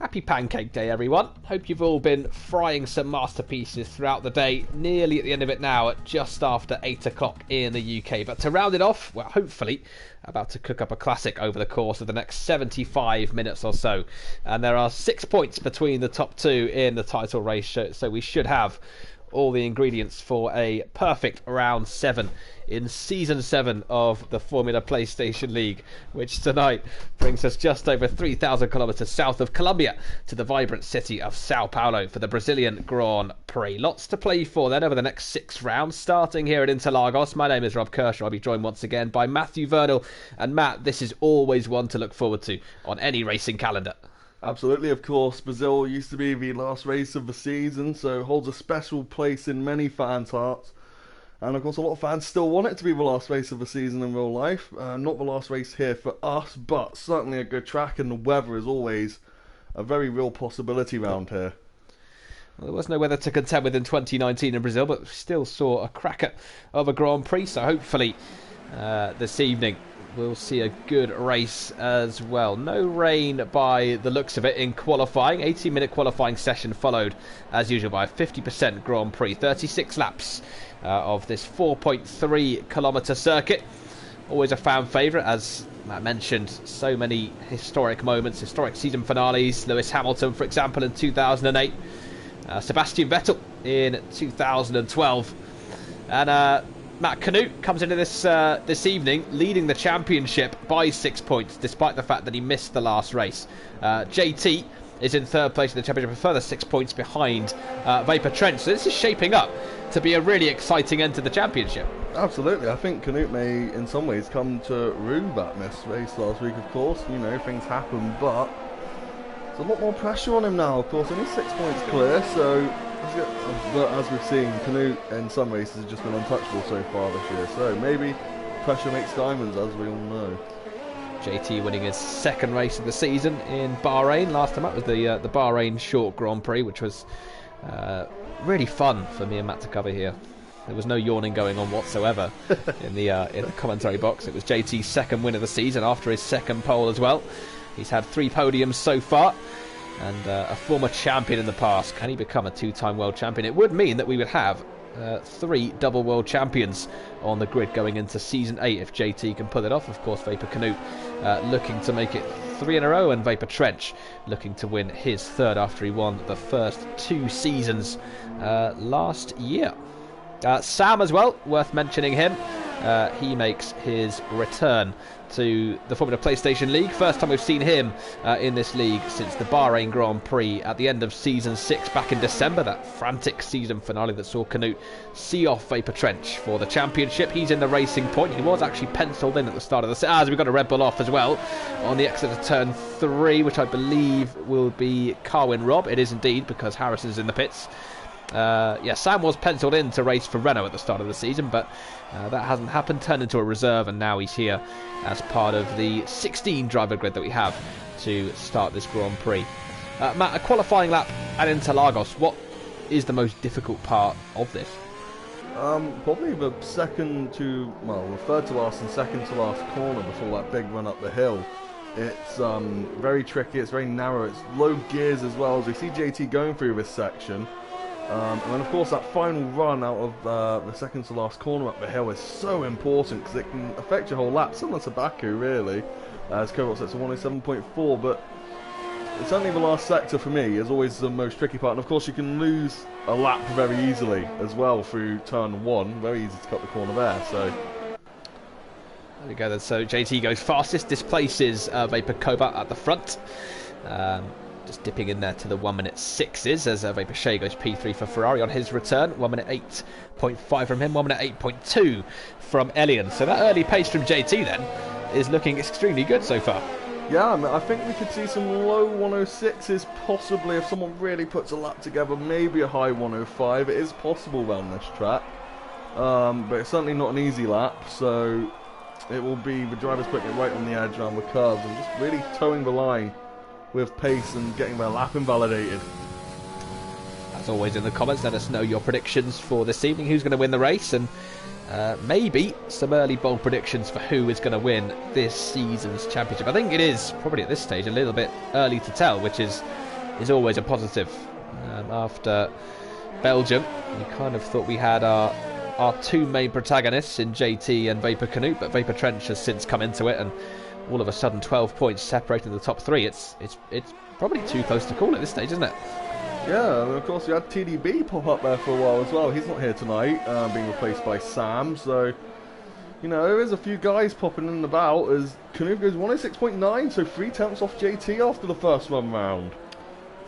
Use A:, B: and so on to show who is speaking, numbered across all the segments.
A: Happy Pancake Day, everyone. Hope you've all been frying some masterpieces throughout the day. Nearly at the end of it now at just after 8 o'clock in the UK. But to round it off, well, hopefully, about to cook up a classic over the course of the next 75 minutes or so. And there are 6 points between the top two in the title race, so we should have all the ingredients for a perfect round 7 in season 7 of the Formula PlayStation League, which tonight brings us just over 3,000 kilometers south of Colombia to the vibrant city of Sao Paulo for the Brazilian Grand Prix. Lots to play for then over the next 6 rounds, starting here at Interlagos. My name is Rob Kershaw. I'll be joined once again by Matthew Vernal. And Matt, this is always one to look forward to on any racing calendar.
B: Absolutely, of course. Brazil used to be the last race of the season, so holds a special place in many fans' hearts. And of course, a lot of fans still want it to be the last race of the season in real life. Not the last race here for us, but certainly a good track, and the weather is always a very real possibility around here.
A: Well, there was no weather to contend with in 2019 in Brazil, but we still saw a cracker of a Grand Prix, so hopefully this evening we'll see a good race as well. No rain by the looks of it in qualifying. 18-minute qualifying session followed, as usual, by a 50% Grand Prix. 36 laps of this 4.3 kilometre circuit. Always a fan favourite, as Matt mentioned. So many historic moments, historic season finales. Lewis Hamilton, for example, in 2008. Sebastian Vettel in 2012. And Matt Canute comes into this evening leading the championship by 6 points, despite the fact that he missed the last race. JT is in third place in the championship, a further 6 points behind Vapor Trench. So this is shaping up to be a really exciting end to the championship.
B: Absolutely. I think Canute may, in some ways, come to rue that missed race last week, of course. You know, things happen, but there's a lot more pressure on him now, of course. Only 6 points clear, so... But as we've seen, Canute in some races has just been untouchable so far this year. So maybe pressure makes diamonds, as we all know.
A: JT winning his second race of the season in Bahrain. Last time up was the Bahrain Short Grand Prix, which was really fun for me and Matt to cover here. There was no yawning going on whatsoever in the commentary box. It was JT's second win of the season after his second pole as well. He's had 3 podiums so far. And a former champion in the past. Can he become a 2-time world champion? It would mean that we would have 3 double world champions on the grid going into season 8 if JT can pull it off. Of course, Vapor Canute looking to make it 3 in a row, and Vapor Trench looking to win his 3rd after he won the first 2 seasons last year. Sam as well, worth mentioning him. He makes his return to the Formula PlayStation League. First time we've seen him in this league since the Bahrain Grand Prix at the end of Season 6 back in December. That frantic season finale that saw Canute see off Vapor Trench for the championship. He's in the racing point. He was actually penciled in at the start of the season. We've got a Red Bull off as well on the exit of turn 3, which I believe will be Carwin Rob. It is indeed, because Harrison's in the pits. Sam was penciled in to race for Renault at the start of the season, but that hasn't happened. Turned into a reserve, and now he's here as part of the 16 driver grid that we have to start this Grand Prix. Matt, a qualifying lap at Interlagos. What is the most difficult part of this?
B: Probably the third to last and second to last corner before that big run up the hill. It's very tricky, it's very narrow, it's low gears as well, as we see JT going through this section. And then of course that final run out of the second to last corner up the hill is so important, because it can affect your whole lap, similar to Baku really, as Kovac sets a 107.4, but it's only the last sector for me is always the most tricky part. And of course you can lose a lap very easily as well through turn 1, very easy to cut the corner there. So
A: there we go then. So JT goes fastest, displaces Vapor Kovac at the front. Just dipping in there to the 1:06s as Vapor Shea goes P3 for Ferrari on his return. 1:08.5 from him, 1:08.2 from Elian. So that early pace from JT then is looking extremely good so far.
B: Yeah, I think we could see some low 106s possibly if someone really puts a lap together, maybe a high 105. It is possible around this track, but it's certainly not an easy lap, so it will be the drivers putting it right on the edge around the curves and just really towing the line with pace and getting their lap invalidated.
A: As always in the comments, let us know your predictions for this evening, who's going to win the race, and maybe some early bold predictions for who is going to win this season's championship. I think it is probably at this stage a little bit early to tell, which is is always a positive. After Belgium, we kind of thought we had our two main protagonists in JT and Vapor Canute, but Vapor Trench has since come into it, and all of a sudden 12 points separating the top three. It's probably too close to call at this stage, isn't it?
B: Yeah, and of course we had TDB pop up there for a while as well. He's not here tonight, being replaced by Sam, so you know, there is a few guys popping in about as Canute goes 106.9, so 3 tenths off JT after the first run round.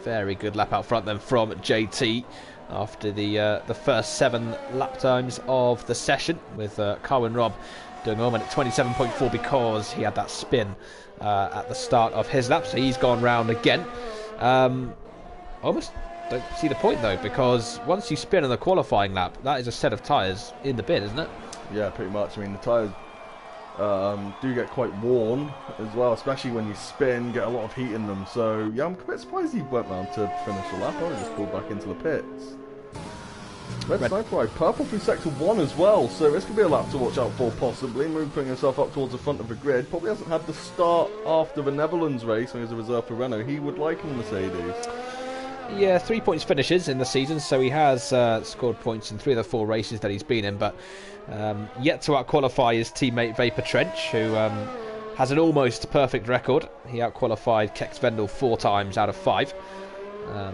A: Very good lap out front then from JT after the first 7 lap times of the session, with Carwin Robb doing 1 minute 27.4 because he had that spin at the start of his lap, so he's gone round again. Almost don't see the point though, because once you spin in the qualifying lap, that is a set of tyres in the bin, isn't it?
B: Yeah, pretty much. I mean, the tyres do get quite worn as well, especially when you spin, get a lot of heat in them. So yeah, I'm a bit surprised he went round to finish the lap. I would have just pulled back into the pits. Red Sniper Eye, purple through sector 1 as well, so this could be a lap to watch out for possibly. Moon putting himself up towards the front of the grid. Probably hasn't had the start after the Netherlands race when he was a reserve for Renault. He would like in the Mercedes.
A: Yeah, 3 points finishes in the season, so he has scored points in 3 of the 4 races that he's been in, but yet to out-qualify his teammate Vapor Trench, who has an almost perfect record. He out-qualified Kex Vendel 4 times out of 5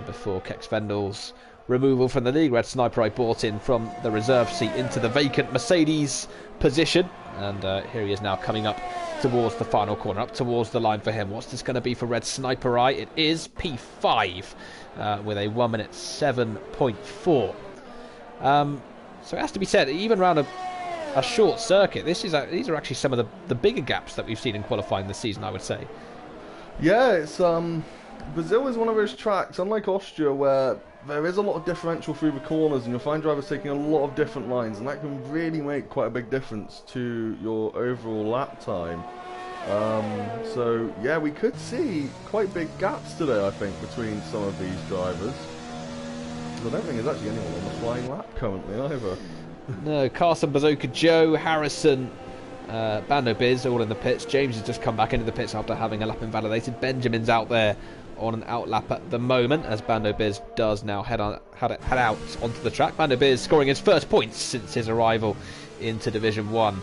A: before Kex Vendel's removal from the league. Red Sniper Eye brought in from the reserve seat into the vacant Mercedes position, and here he is now coming up towards the final corner, up towards the line for him. What's this going to be for Red Sniper Eye? It is P5 with a 1 minute 7.4. So it has to be said, even around a short circuit, these are actually some of the bigger gaps that we've seen in qualifying this season, I would say.
B: Yeah, it's Brazil is one of those tracks, unlike Austria, where there is a lot of differential through the corners, and you'll find drivers taking a lot of different lines, and that can really make quite a big difference to your overall lap time. So yeah, we could see quite big gaps today, I think, between some of these drivers. I don't think there's actually anyone on the flying lap currently either.
A: No, Carson, Bazooka Joe, Harrison, Bando Biz all in the pits. James has just come back into the pits after having a lap invalidated. Benjamin's out there on an out lap at the moment, as Bando Biz does now head out onto the track. Bando Biz scoring his first points since his arrival into Division 1.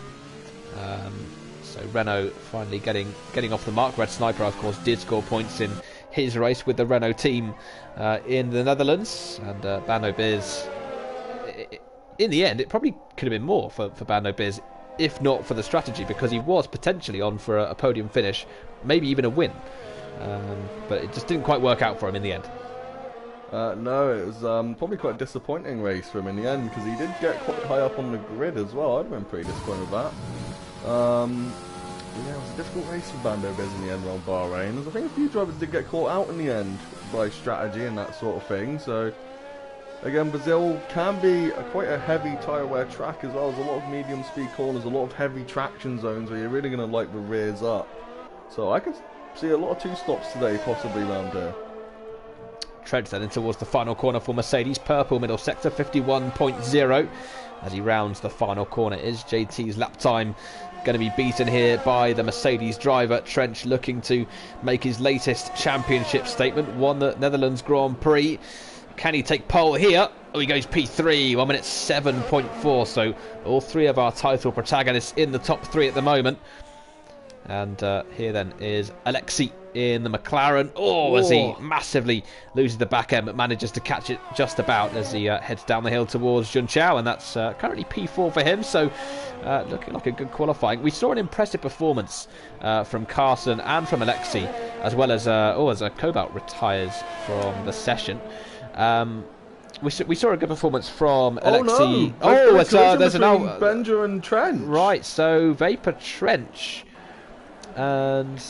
A: So Renault finally getting off the mark. Red Sniper, of course, did score points in his race with the Renault team in the Netherlands, and Bando Biz, in the end, it probably could have been more for Bando Biz, if not for the strategy, because he was potentially on for a podium finish, maybe even a win. But it just didn't quite work out for him in the end.
B: No, it was probably quite a disappointing race for him in the end, because he did get quite high up on the grid as well. I'd have been pretty disappointed with that. Yeah, it was a difficult race for Bando Biz in the end around Bahrain. I think a few drivers did get caught out in the end by strategy and that sort of thing. So again, Brazil can be quite a heavy tyre wear track as well. There's a lot of medium speed corners, a lot of heavy traction zones where you're really going to like the rears up. So I could see a lot of 2 stops today possibly around here.
A: Trench then in towards the final corner for Mercedes. Purple middle sector 51.0 as he rounds the final corner. Is JT's lap time going to be beaten here by the Mercedes driver? Trench looking to make his latest championship statement. Won the Netherlands Grand Prix. Can he take pole here? Oh, he goes P3, 1 minute 7.4. So all 3 of our title protagonists in the top 3 at the moment. And here then is Alexi in the McLaren. Oh, as he massively loses the back end, but manages to catch it just about as he heads down the hill towards Junqiao, and that's currently P4 for him. So looking like a good qualifying. We saw an impressive performance from Carson and from Alexi, as well as as Cobalt retires from the session. We saw a good performance from Alexi.
B: There's an out. Benja and Trench.
A: Right, so Vapor Trench. And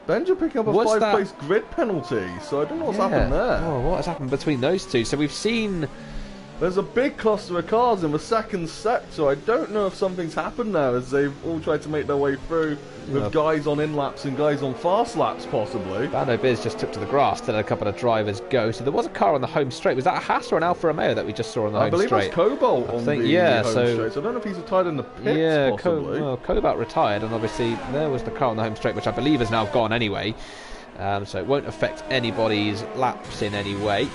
B: Benja picking up a 5-place grid penalty, so I don't know what's happened there.
A: Oh, what has happened between those two? So we've seen
B: there's a big cluster of cars in the second sector. I don't know if something's happened there as they've all tried to make their way through with guys on in-laps and guys on fast laps possibly.
A: Bando Biz just took to the grass to let a couple of drivers go. So there was a car on the home straight. Was that a Haas or an Alfa Romeo that we just saw on the home straight?
B: I believe that's Cobalt on the home straight. So I don't know if he's retired in the pits possibly.
A: Cobalt retired, and obviously there was the car on the home straight, which I believe has now gone anyway. so it won't affect anybody's laps in any way.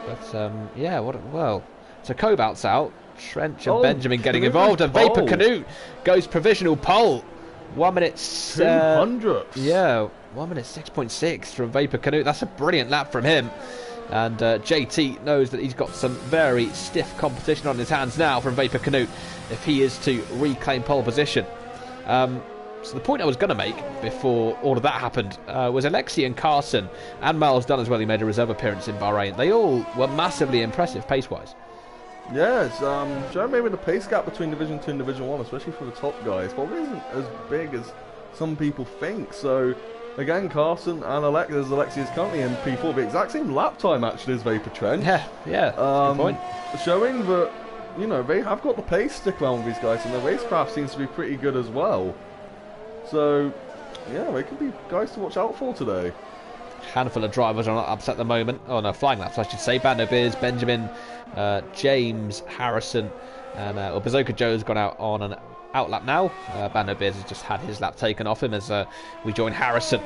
A: But yeah, well. So Kobalt's out, Trench and Benjamin getting involved, and Vapor Canute goes provisional pole. 1 minute
B: 200.
A: Yeah, 1 minute 6.6 from Vapor Canute. That's a brilliant lap from him. And JT knows that he's got some very stiff competition on his hands now from Vapor Canute if he is to reclaim pole position. So the point I was going to make before all of that happened was Alexi and Carson and Miles Dunn as well. He made a reserve appearance in Bahrain. They all were massively impressive pace-wise.
B: Yeah, it's showing maybe the pace gap between Division 2 and Division 1, especially for the top guys, probably isn't as big as some people think. So, again, Carson and Alexi is currently in P4, the exact same lap time actually as Vapor Trench.
A: Yeah, good point.
B: Showing that, you know, they have got the pace to stick around with these guys, and their racecraft seems to be pretty good as well. So, yeah, they could be guys to watch out for today.
A: Handful of drivers are on laps at the moment. Oh no, flying laps I should say. Bando Beers, Benjamin, James, Harrison, and Bazooka Joe's gone out on an out lap now. Bando Beers has just had his lap taken off him as we join Harrison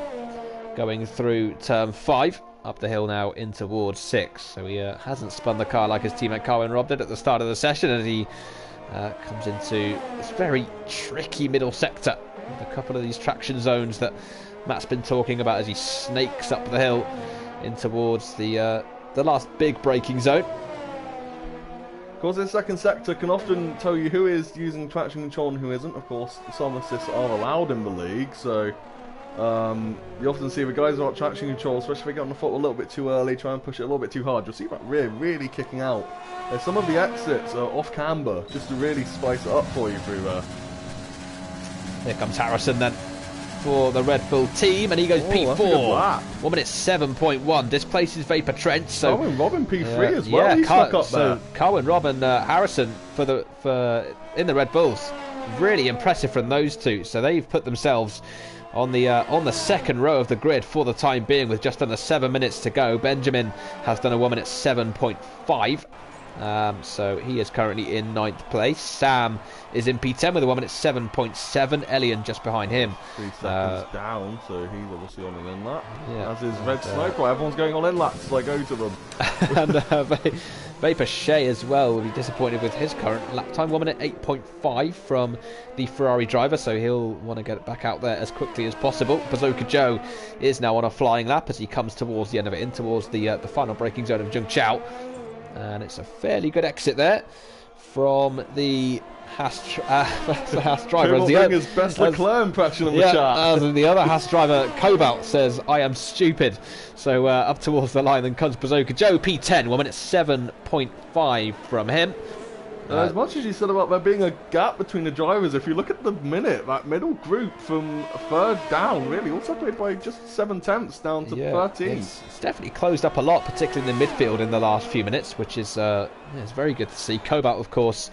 A: going through turn 5 up the hill now in towards 6. So he hasn't spun the car like his teammate Carwin Robb did at the start of the session, and he comes into this very tricky middle sector with a couple of these traction zones that Matt's been talking about as he snakes up the hill in towards the last big braking zone.
B: Of course, this second sector can often tell you who is using traction control and who isn't. Of course, some assists are allowed in the league, so you often see the guys who are traction control, especially if they get on the foot a little bit too early, try and push it a little bit too hard. You'll see that really kicking out. Some of the exits are off camber, just to really spice it up for you through there.
A: Here comes Harrison then for the Red Bull team, and he goes P4. 1 minute 7.1. Displaces Vapor Trench. So
B: Carwin Robb in P3 as well. He's stuck up there.
A: Carwin Robb and Harrison in the Red Bulls. Really impressive from those two. So they've put themselves on the second row of the grid for the time being with just under 7 minutes to go. Benjamin has done a 1 minute 7.5. So he is currently in 9th place. Sam is in P10 with a 1 minute 7.7. Elian just behind him.
B: 3 seconds down, so he's obviously on an in lap.
A: Yeah,
B: as is Red Sniper. Everyone's going on in laps, so I go to them.
A: And Vapor Shea as well will be disappointed with his current lap time. 1 minute 8.5 from the Ferrari driver, so he'll want to get back out there as quickly as possible. Bazooka Joe is now on a flying lap as he comes towards the end of it, in towards the final braking zone of Jung Chao. And it's a fairly good exit there from the Haas driver.
B: His best Leclerc impression in the chat.
A: The other Haas driver, Cobalt, says, "I am stupid." So up towards the line, then comes Bazooka Joe, P10, 1 minute 7.5 from him.
B: As much as you said about there being a gap between the drivers, if you look at the minute, that middle group from third down, really, all separated by just 7/10 down to 13.
A: It's definitely closed up a lot, particularly in the midfield in the last few minutes, which is it's very good to see. Cobalt, of course,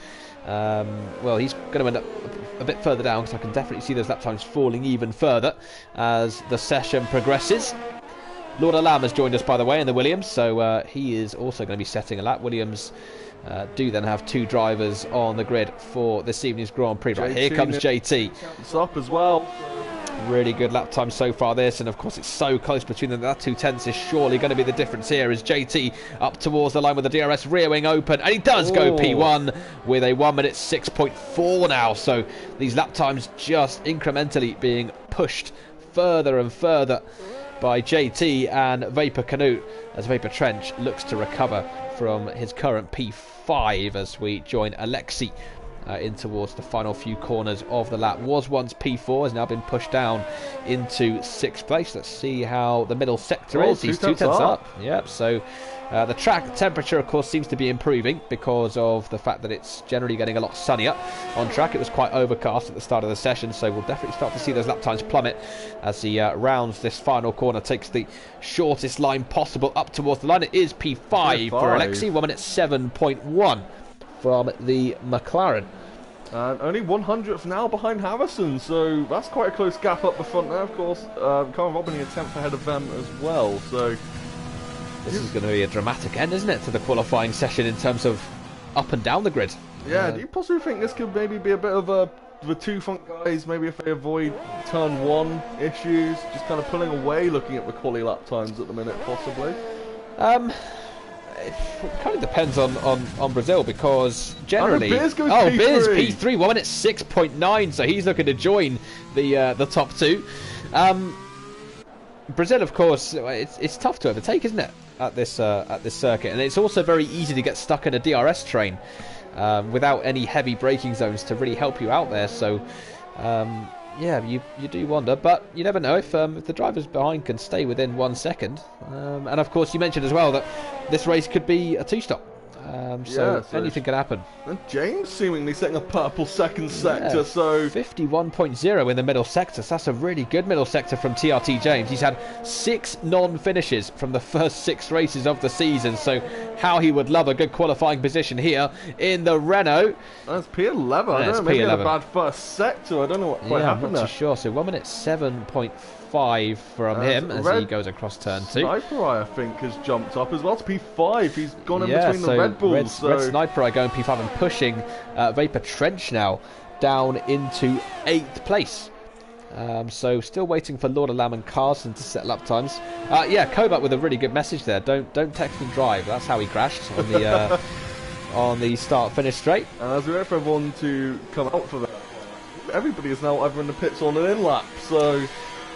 A: well, he's going to end up a bit further down, because I can definitely see those lap times falling even further as the session progresses. Lord Alam has joined us, by the way, in the Williams, so he is also going to be setting a lap. Williams do then have 2 drivers on the grid for this evening's Grand Prix. Right, here comes JT.
B: It's up as well.
A: Really good lap time so far this, and of course it's so close between them. That 2/10 is surely going to be the difference here as JT up towards the line with the DRS rear wing open, and he does go P1 with a 1 minute 6.4 now. So these lap times just incrementally being pushed further and further by JT and Vapor Canute as Vapor Trench looks to recover from his current P5 as we join Alexi in towards the final few corners of the lap. Was once P4, has now been pushed down into 6th place. Let's see how the middle sector is. He's 2 tenths up. Yep, so the track temperature, of course, seems to be improving because of the fact that it's generally getting a lot sunnier on track. It was quite overcast at the start of the session, so we'll definitely start to see those lap times plummet as he rounds this final corner, takes the shortest line possible up towards the line. It is P5 for Alexi, 1 minute 7.1 from the McLaren.
B: And only 100th now behind Harrison, so that's quite a close gap up the front there. Of course, Carwin Robb a 10th ahead of them as well, so
A: this is going to be a dramatic end, isn't it, to the qualifying session in terms of up and down the grid?
B: Yeah, do you possibly think this could maybe be a bit of a the two front guys, maybe if they avoid turn 1 issues, just kind of pulling away, looking at the quali lap times at the minute, possibly?
A: It kind of depends on Brazil, because generally...
B: Beers goes P3.
A: Beers P3, 1 minute 6.9, so he's looking to join the top 2. Brazil, of course, it's tough to overtake, isn't it, at this circuit, and it's also very easy to get stuck in a DRS train without any heavy braking zones to really help you out there. So yeah, you do wonder, but you never know if the drivers behind can stay within 1 second. And of course, you mentioned as well that this race could be a 2-stop. So anything could happen.
B: And James seemingly setting a purple second sector, so
A: 51.0 in the middle sector. So that's a really good middle sector from TRT James. He's had 6 non-finishes from the first 6 races of the season. So how he would love a good qualifying position here in the Renault.
B: That's P11. I don't know, maybe a bad first sector. I don't know what quite happened there.
A: I'm not too sure. So 1 minute 7.5 from him as he goes across turn 2.
B: Sniper Eye, I think, has jumped up as well to P5. He's gone in between the Red Bulls.
A: Red Sniper Eye going P5 and pushing Vapor Trench now down into 8th place. So still waiting for Lord of Lamb and Carson to set lap times. Yeah, Kobach with a really good message there. Don't text and drive. That's how he crashed on the on the start-finish straight.
B: And as we wait for everyone to come out for that, everybody is now either in the pits or on an in-lap, so...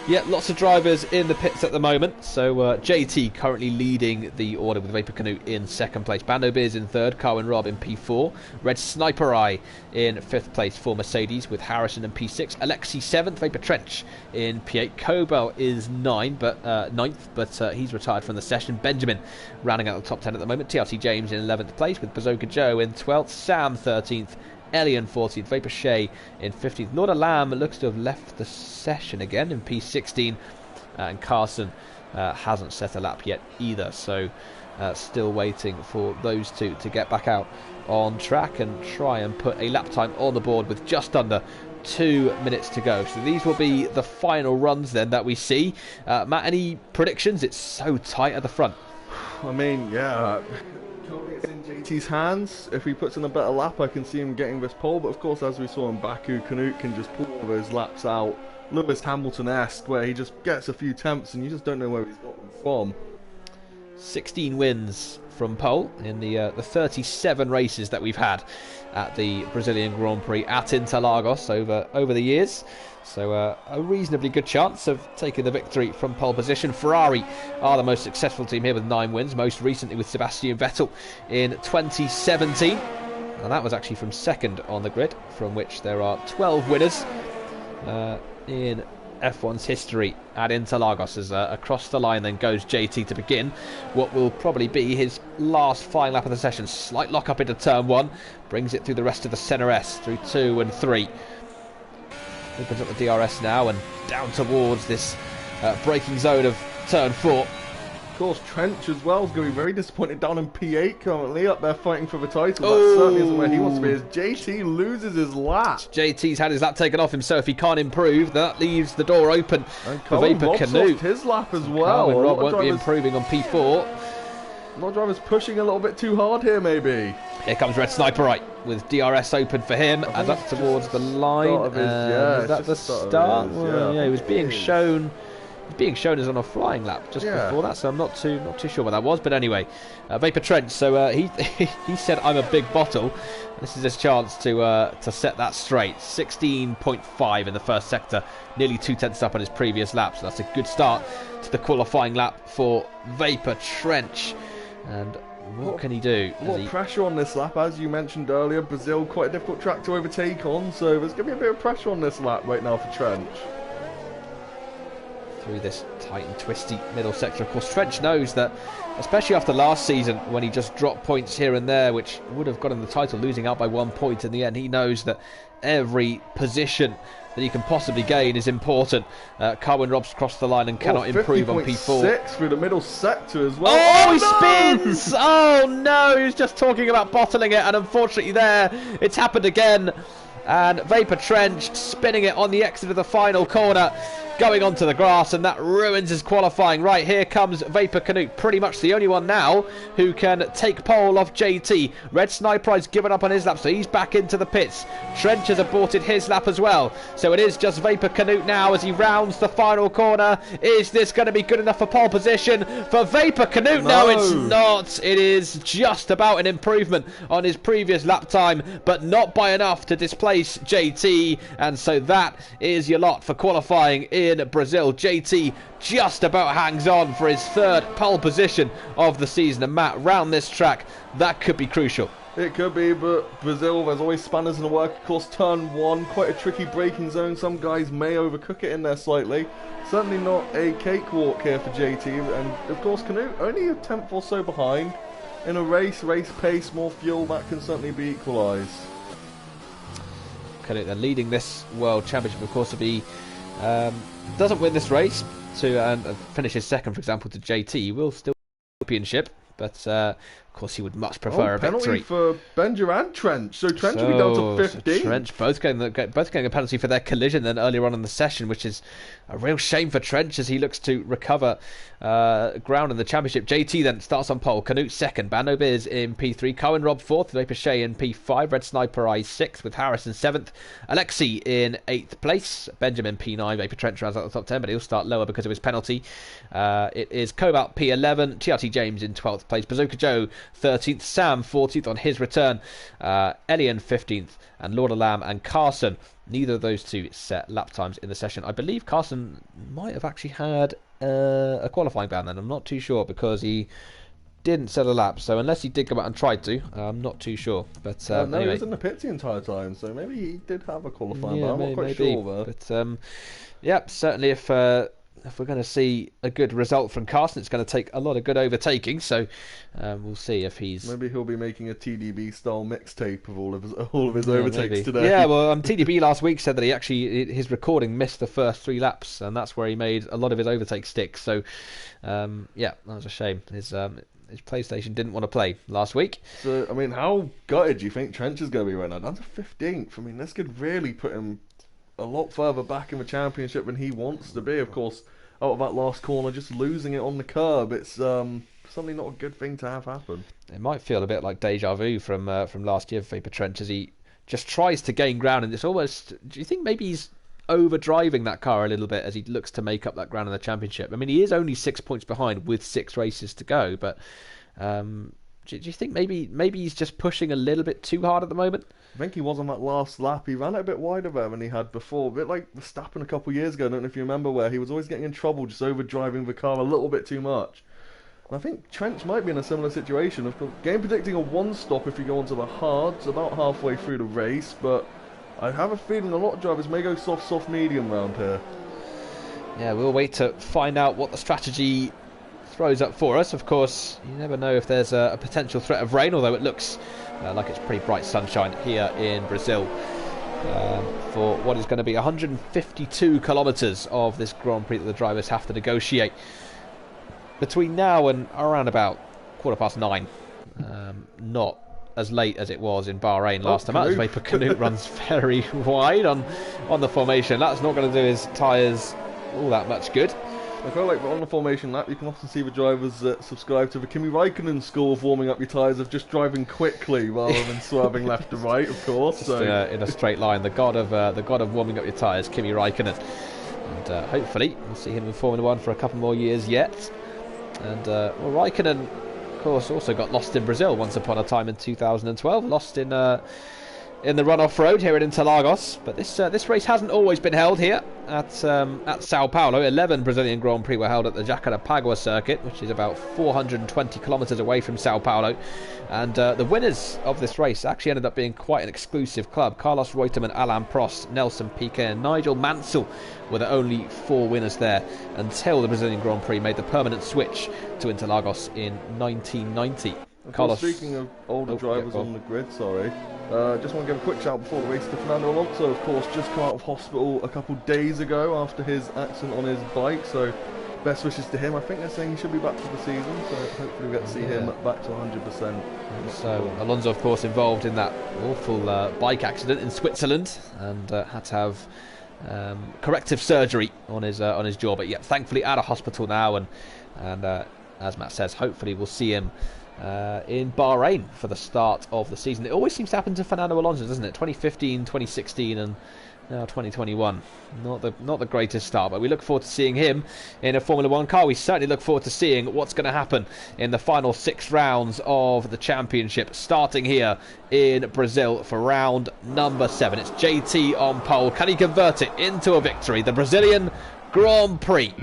A: Yeah, lots of drivers in the pits at the moment. So JT currently leading the order with Vapor Canoe in 2nd place. Bando Beers in 3rd, Carwin Rob in P4. Red Sniper Eye in 5th place for Mercedes with Harrison in P6. Alexi 7th, Vapor Trench in P8. Kobel is 9th, but he's retired from the session. Benjamin rounding out the top 10 at the moment. TRT James in 11th place with Bazooka Joe in 12th. Sam 13th. Ellie in 14th, Vapor Shea in 15th. Lord of Lamb looks to have left the session again in P16, and Carson hasn't set a lap yet either, so still waiting for those two to get back out on track and try and put a lap time on the board with just under 2 minutes to go. So these will be the final runs then that we see. Matt, any predictions? It's so tight at the front.
B: I mean, yeah, it's in JT's hands. If he puts in a better lap, I can see him getting this pole. But of course, as we saw in Baku, Canute can just pull all those laps out. Lewis Hamilton-esque, where he just gets a few tenths and you just don't know where he's got them from.
A: 16 wins from pole in the 37 races that we've had at the Brazilian Grand Prix at Interlagos over the years. So a reasonably good chance of taking the victory from pole position. Ferrari are the most successful team here with 9 wins, most recently with Sebastian Vettel in 2017. And that was actually from 2nd on the grid, from which there are 12 winners in F1's history at Interlagos. As across the line then goes JT to begin what will probably be his last flying lap of the session. Slight lock up into turn 1, brings it through the rest of the Centre S, through 2 and 3. Opens up the DRS now and down towards this braking zone of turn 4.
B: Of course, Trench as well is going to be very disappointed down in P8 currently, up there fighting for the title. That certainly isn't where he wants to be, as JT loses his lap.
A: JT's had his lap taken off him, so if he can't improve, that leaves the door open for Vapor Canoe.
B: Lost his lap as well.
A: Carwin Rob won't be improving on P4.
B: A lot of drivers pushing a little bit too hard here, maybe.
A: Here comes Red Sniper Right with DRS open for him as up towards the line. Is that the start? Yeah, he was being shown. Being shown as on a flying lap just before that, so I'm not too sure what that was. But anyway, Vapor Trench. So he said, "I'm a big bottle." This is his chance to set that straight. 16.5 in the first sector, nearly 2 tenths up on his previous lap. So that's a good start to the qualifying lap for Vapor Trench. And what can he do?
B: A lot of pressure on this lap, as you mentioned earlier. Brazil, quite a difficult track to overtake on, so there's going to be a bit of pressure on this lap right now for Trench.
A: Through this tight and twisty middle sector. Of course, Trench knows that, especially after last season when he just dropped points here and there, which would have got him the title, losing out by 1 point in the end. He knows that every position that he can possibly gain is important. Carwin Rob's crossed the line and cannot improve on P4.
B: 6 through the middle sector as well.
A: Oh, he spins! Oh no, he was just talking about bottling it, and unfortunately there, it's happened again. And Vapor Trench spinning it on the exit of the final corner. going onto the grass, and that ruins his qualifying. Right, here comes Vapor Canute, pretty much the only one now who can take pole off JT. Red Sniper Eye's given up on his lap, so he's back into the pits. Trench has aborted his lap as well, so it is just Vapor Canute now as he rounds the final corner. Is this going to be good enough for pole position for Vapor Canute? No, it's not. It is just about an improvement on his previous lap time, but not by enough to displace JT, and so that is your lot for qualifying in Brazil. JT just about hangs on for his third pole position of the season, and Matt, round this track, that could be crucial.
B: It could be, but Brazil, there's always spanners in the work. Of course, turn one, quite a tricky braking zone. Some guys may overcook it in there slightly. Certainly not a cakewalk here for JT, and of course Canute only a tenth or so behind. In a race pace, more fuel, that can certainly be equalised.
A: Canute then leading this World Championship, of course, to be doesn't win this race to finishes second, for example, to JT, he will still win the championship, but of course he would much prefer a victory.
B: Penalty for Benja and Trench, so Trench will be down to 15.
A: So Trench both getting a penalty for their collision then earlier on in the session, which is a real shame for Trench as he looks to recover ground in the championship. JT then starts on pole, Canute second, Bando Biz in P3, Cohen Rob fourth, Vapor Shea in P5, Red Sniper Eye sixth with Harrison seventh, Alexi in 8th place, Benjamin P9, Vapor Trench rounds out the top 10, but he'll start lower because of his penalty. It is Cobalt P11, TRT James in 12th place, Bazooka Joe 13th, Sam 14th on his return, Elian 15th, and Lord of Lamb and Carson. Neither of those two set lap times in the session. I believe Carson might have actually had a qualifying ban then. I'm not too sure because he didn't set a lap. So unless he did come out and tried to, I'm not too sure. But
B: no,
A: anyway.
B: He was in the pits the entire time, so maybe he did have a qualifying ban. I'm not quite sure there.
A: But yeah, certainly if we're going to see a good result from Carson, it's going to take a lot of good overtaking. So we'll see if
B: maybe he'll be making a TDB style mixtape of all of his overtakes
A: maybe
B: today.
A: Yeah, well, TDB last week said that his recording missed the first 3 laps, and that's where he made a lot of his overtake sticks. So yeah, that was a shame. His PlayStation didn't want to play last week.
B: So I mean, how gutted do you think Trench is going to be right now? Down to 15th. I mean, this could really put him a lot further back in the championship than he wants to be. Of course, out of that last corner, just losing it on the curb, it's certainly not a good thing to have happen.
A: It might feel a bit like deja vu from last year for Vapor Trench as he just tries to gain ground, and it's almost, do you think maybe he's overdriving that car a little bit as he looks to make up that ground in the championship? I mean, he is only 6 points behind with 6 races to go, but do you think maybe he's just pushing a little bit too hard at the moment?
B: I think he was on that last lap. He ran it a bit wider there than he had before. A bit like Verstappen a couple of years ago. I don't know if you remember, where he was always getting in trouble just overdriving the car a little bit too much. And I think Trench might be in a similar situation. Of course, game predicting a 1-stop if you go onto the hards about halfway through the race, but I have a feeling a lot of drivers may go soft medium round here.
A: Yeah, we'll wait to find out what the strategy throws up for us. Of course, you never know if there's a potential threat of rain, although it looks like it's pretty bright sunshine here in Brazil for what is going to be 152 kilometres of this Grand Prix that the drivers have to negotiate between now and around about 9:15. Not as late as it was in Bahrain last time out, as Vapor Canute runs very wide on the formation. That's not going to do his tyres all that much good.
B: I feel like on the formation lap, you can often see the drivers that subscribe to the Kimi Raikkonen school of warming up your tyres, of just driving quickly rather than swerving left to right, of course.
A: Just, in a straight line, the god of warming up your tyres, Kimi Raikkonen, and hopefully we'll see him in Formula 1 for a couple more years yet. And well, Raikkonen, of course, also got lost in Brazil once upon a time in 2012, lost in the run-off road here at Interlagos. But this race hasn't always been held here at Sao Paulo. 11 Brazilian Grand Prix were held at the Jacarapagua circuit, which is about 420 kilometres away from Sao Paulo. And the winners of this race actually ended up being quite an exclusive club. Carlos Reutemann, Alain Prost, Nelson Piquet and Nigel Mansell were the only 4 winners there until the Brazilian Grand Prix made the permanent switch to Interlagos in 1990.
B: Carlos, speaking of older drivers on the grid, just want to give a quick shout before the race to Fernando Alonso, of course, just come out of hospital a couple days ago after his accident on his bike, so best wishes to him. I think they're saying he should be back for the season, so hopefully we get to see him back to 100%.
A: So Alonso, of course, involved in that awful bike accident in Switzerland, and had to have corrective surgery on his jaw. But yeah, thankfully out of hospital now, and as Matt says, hopefully we'll see him in Bahrain for the start of the season. It always seems to happen to Fernando Alonso, doesn't it? 2015, 2016, and now 2021. Not the greatest start, but we look forward to seeing him in a Formula 1 car. We certainly look forward to seeing what's going to happen in the final 6 rounds of the championship, starting here in Brazil for round number 7. It's JT on pole. Can he convert it into a victory? The Brazilian Grand Prix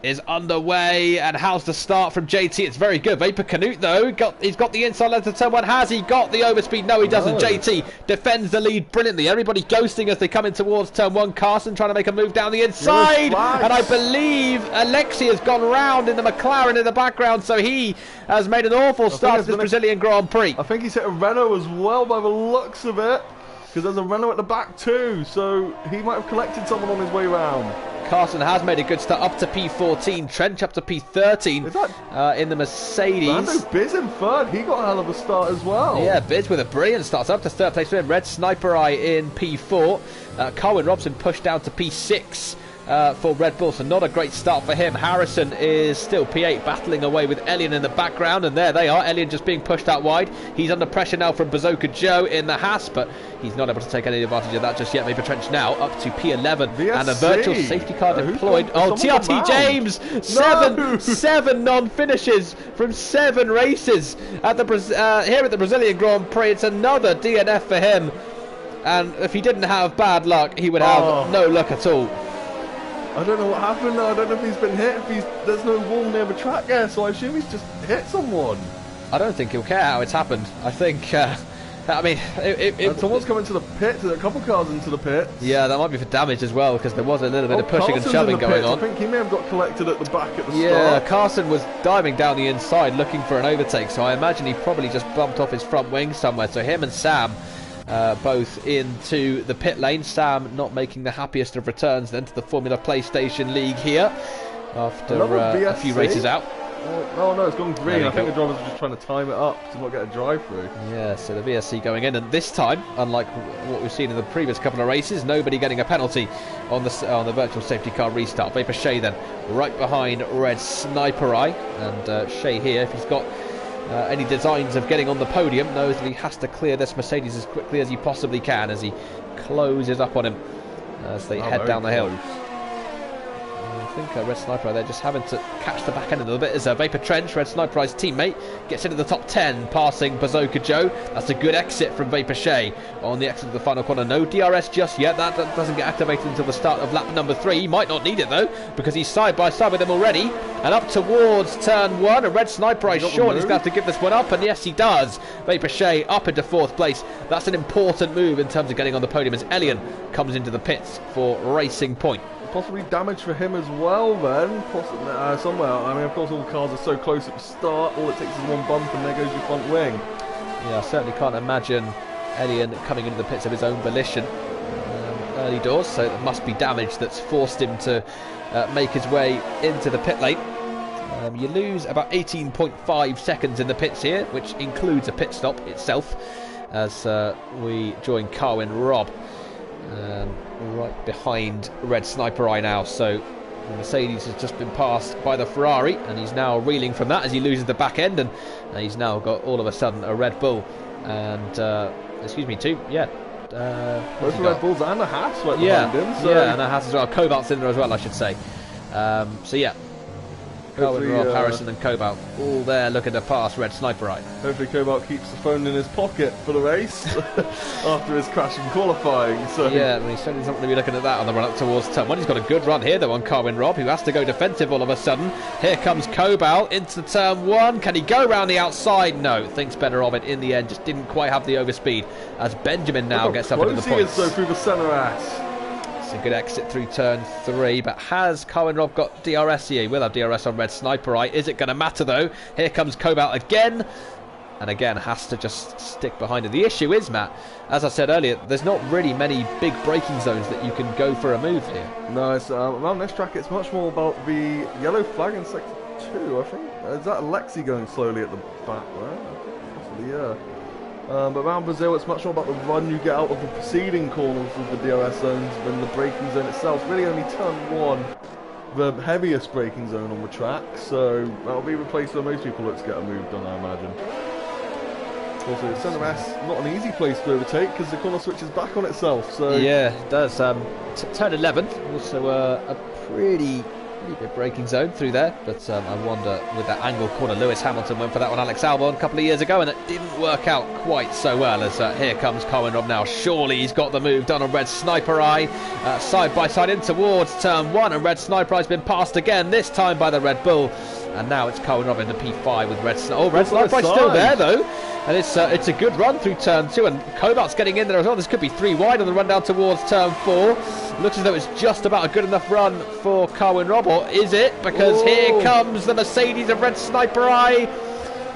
A: is underway, and how's the start from JT? It's very good. Vapor Canute though, he's got the inside left of turn 1. Has he got the overspeed? No, he doesn't. JT defends the lead brilliantly. Everybody ghosting as they come in towards turn 1. Carson trying to make a move down the inside, and I believe Alexi has gone round in the McLaren in the background, so he has made an awful start to this Brazilian Grand Prix.
B: I think he's hit a Renault as well by the looks of it, because there's a Renault at the back too, so he might have collected someone on his way round.
A: Carson has made a good start up to P14. Trench up to P13 in the Mercedes.
B: Lando Biz in third. He got a hell of a start as well.
A: Yeah, Biz with a brilliant start. Up to third place for him. Red Sniper Eye in P4. Carwin Robson pushed down to P6 for Red Bull, so not a great start for him. Harrison is still P8, battling away with Elian in the background, and there they are. Elian just being pushed out wide. He's under pressure now from Bazooka Joe in the Haas, but he's not able to take any advantage of that just yet. Vapor Trench now up to P11 and a virtual safety car deployed. Oh, TRT James! Seven non-finishes from 7 races at the here at the Brazilian Grand Prix. It's another DNF for him, and if he didn't have bad luck, he would have no luck at all.
B: I don't know what happened. I don't know if he's been hit. There's no wall near the track there, so I assume he's just hit someone.
A: I don't think he'll care how it's happened. I think, I mean,
B: someone's coming to the pits. There's a couple cars into the pits.
A: Yeah, that might be for damage as well, because there was a little bit of pushing and shoving going on.
B: I think he may have got collected at the back at the start.
A: Yeah, Carson was diving down the inside looking for an overtake, so I imagine he probably just bumped off his front wing somewhere. So him and Sam both into the pit lane. Sam not making the happiest of returns then to the Formula PlayStation League here after a few races out.
B: Oh no, it's gone green. I think the drivers are just trying to time it up to not get a drive through.
A: Yeah, so the VSC going in, and this time, unlike what we've seen in the previous couple of races, nobody getting a penalty on the virtual safety car restart. Vapor Shea then right behind Red Sniper Eye, and Shea here, if he's got any designs of getting on the podium, knows that he has to clear this Mercedes as quickly as he possibly can as he closes up on him as they head down the hill. I think Red Sniper there just having to catch the back end a little bit as Vapor Trench, Red Sniper Eye's teammate, gets into the top 10, passing Bazooka Joe. That's a good exit from Vapor Shea on the exit of the final corner. No DRS just yet. That doesn't get activated until the start of lap number 3. He might not need it though, because he's side by side with them already. And up towards turn 1, a Red Sniper Eye short. He's going to have to give this one up, and yes he does. Vapor Shea up into 4th place. That's an important move in terms of getting on the podium as Elian comes into the pits for Racing Point.
B: Possibly damage for him as well then, somewhere. I mean, of course all the cars are so close at the start, all it takes is one bump and there goes your front wing.
A: Yeah, I certainly can't imagine Elian coming into the pits of his own volition early doors, so there must be damage that's forced him to make his way into the pit lane. You lose about 18.5 seconds in the pits here, which includes a pit stop itself, as we join Carwin Rob right behind Red Sniper Eye now. So the Mercedes has just been passed by the Ferrari, and he's now reeling from that as he loses the back end, and he's now got all of a sudden a Red Bull and both
B: Red Bulls and a Haas right behind him. So.
A: Yeah, and a Haas as well. Cobalt's in there as well, I should say. So yeah, Carwin, Rob, Harrison and Cobalt all there looking to pass Red Sniper Eye.
B: Hopefully Cobalt keeps the phone in his pocket for the race after his crash in qualifying. So.
A: Yeah, he's certainly not going to be looking at that on the run up towards turn 1. He's got a good run here though on Carwin Rob, who has to go defensive all of a sudden. Here comes Cobalt into turn 1. Can he go round the outside? No, thinks better of it in the end. Just didn't quite have the overspeed as Benjamin now gets up into the points.
B: So through the centre ass.
A: A good exit through turn 3, but has Carwin Rob got DRS here? He will have DRS on Red Sniper Eye. Is it going to matter though? Here comes Cobalt again, and again has to just stick behind it. The issue is, Matt, as I said earlier, there's not really many big braking zones that you can go for a move here.
B: No, it's around this track it's much more about the yellow flag in sector 2, I think. Is that Alexi going slowly at the back there? Possibly, yeah. But around Brazil, it's much more about the run you get out of the preceding corners of the DRS zones than the braking zone itself. It's really only turn 1, the heaviest braking zone on the track, so that'll be replaced for most people. Let's get a move done, I imagine. Also, Centre S, not an easy place to overtake because the corner switches back on itself. So
A: yeah, it does. Turn 11, also a pretty big braking zone through there, but I wonder, with that angle corner, Lewis Hamilton went for that one Alex Albon a couple of years ago, and it didn't work out quite so well. As here comes Cohen Robb now. Surely he's got the move done on Red Sniper Eye, side by side in towards turn 1, and Red Sniper Eye's been passed again, this time by the Red Bull, and now it's Cohen Robb into P5 with Red Sniper. Oh, Red Sniper Eye's still there though, and it's a good run through turn 2, and Kobart's getting in there as well. This could be 3 wide on the run down towards turn 4. Looks as though it's just about a good enough run for Cohen Robb, or is it? Because here comes the Mercedes of Red Sniper Eye.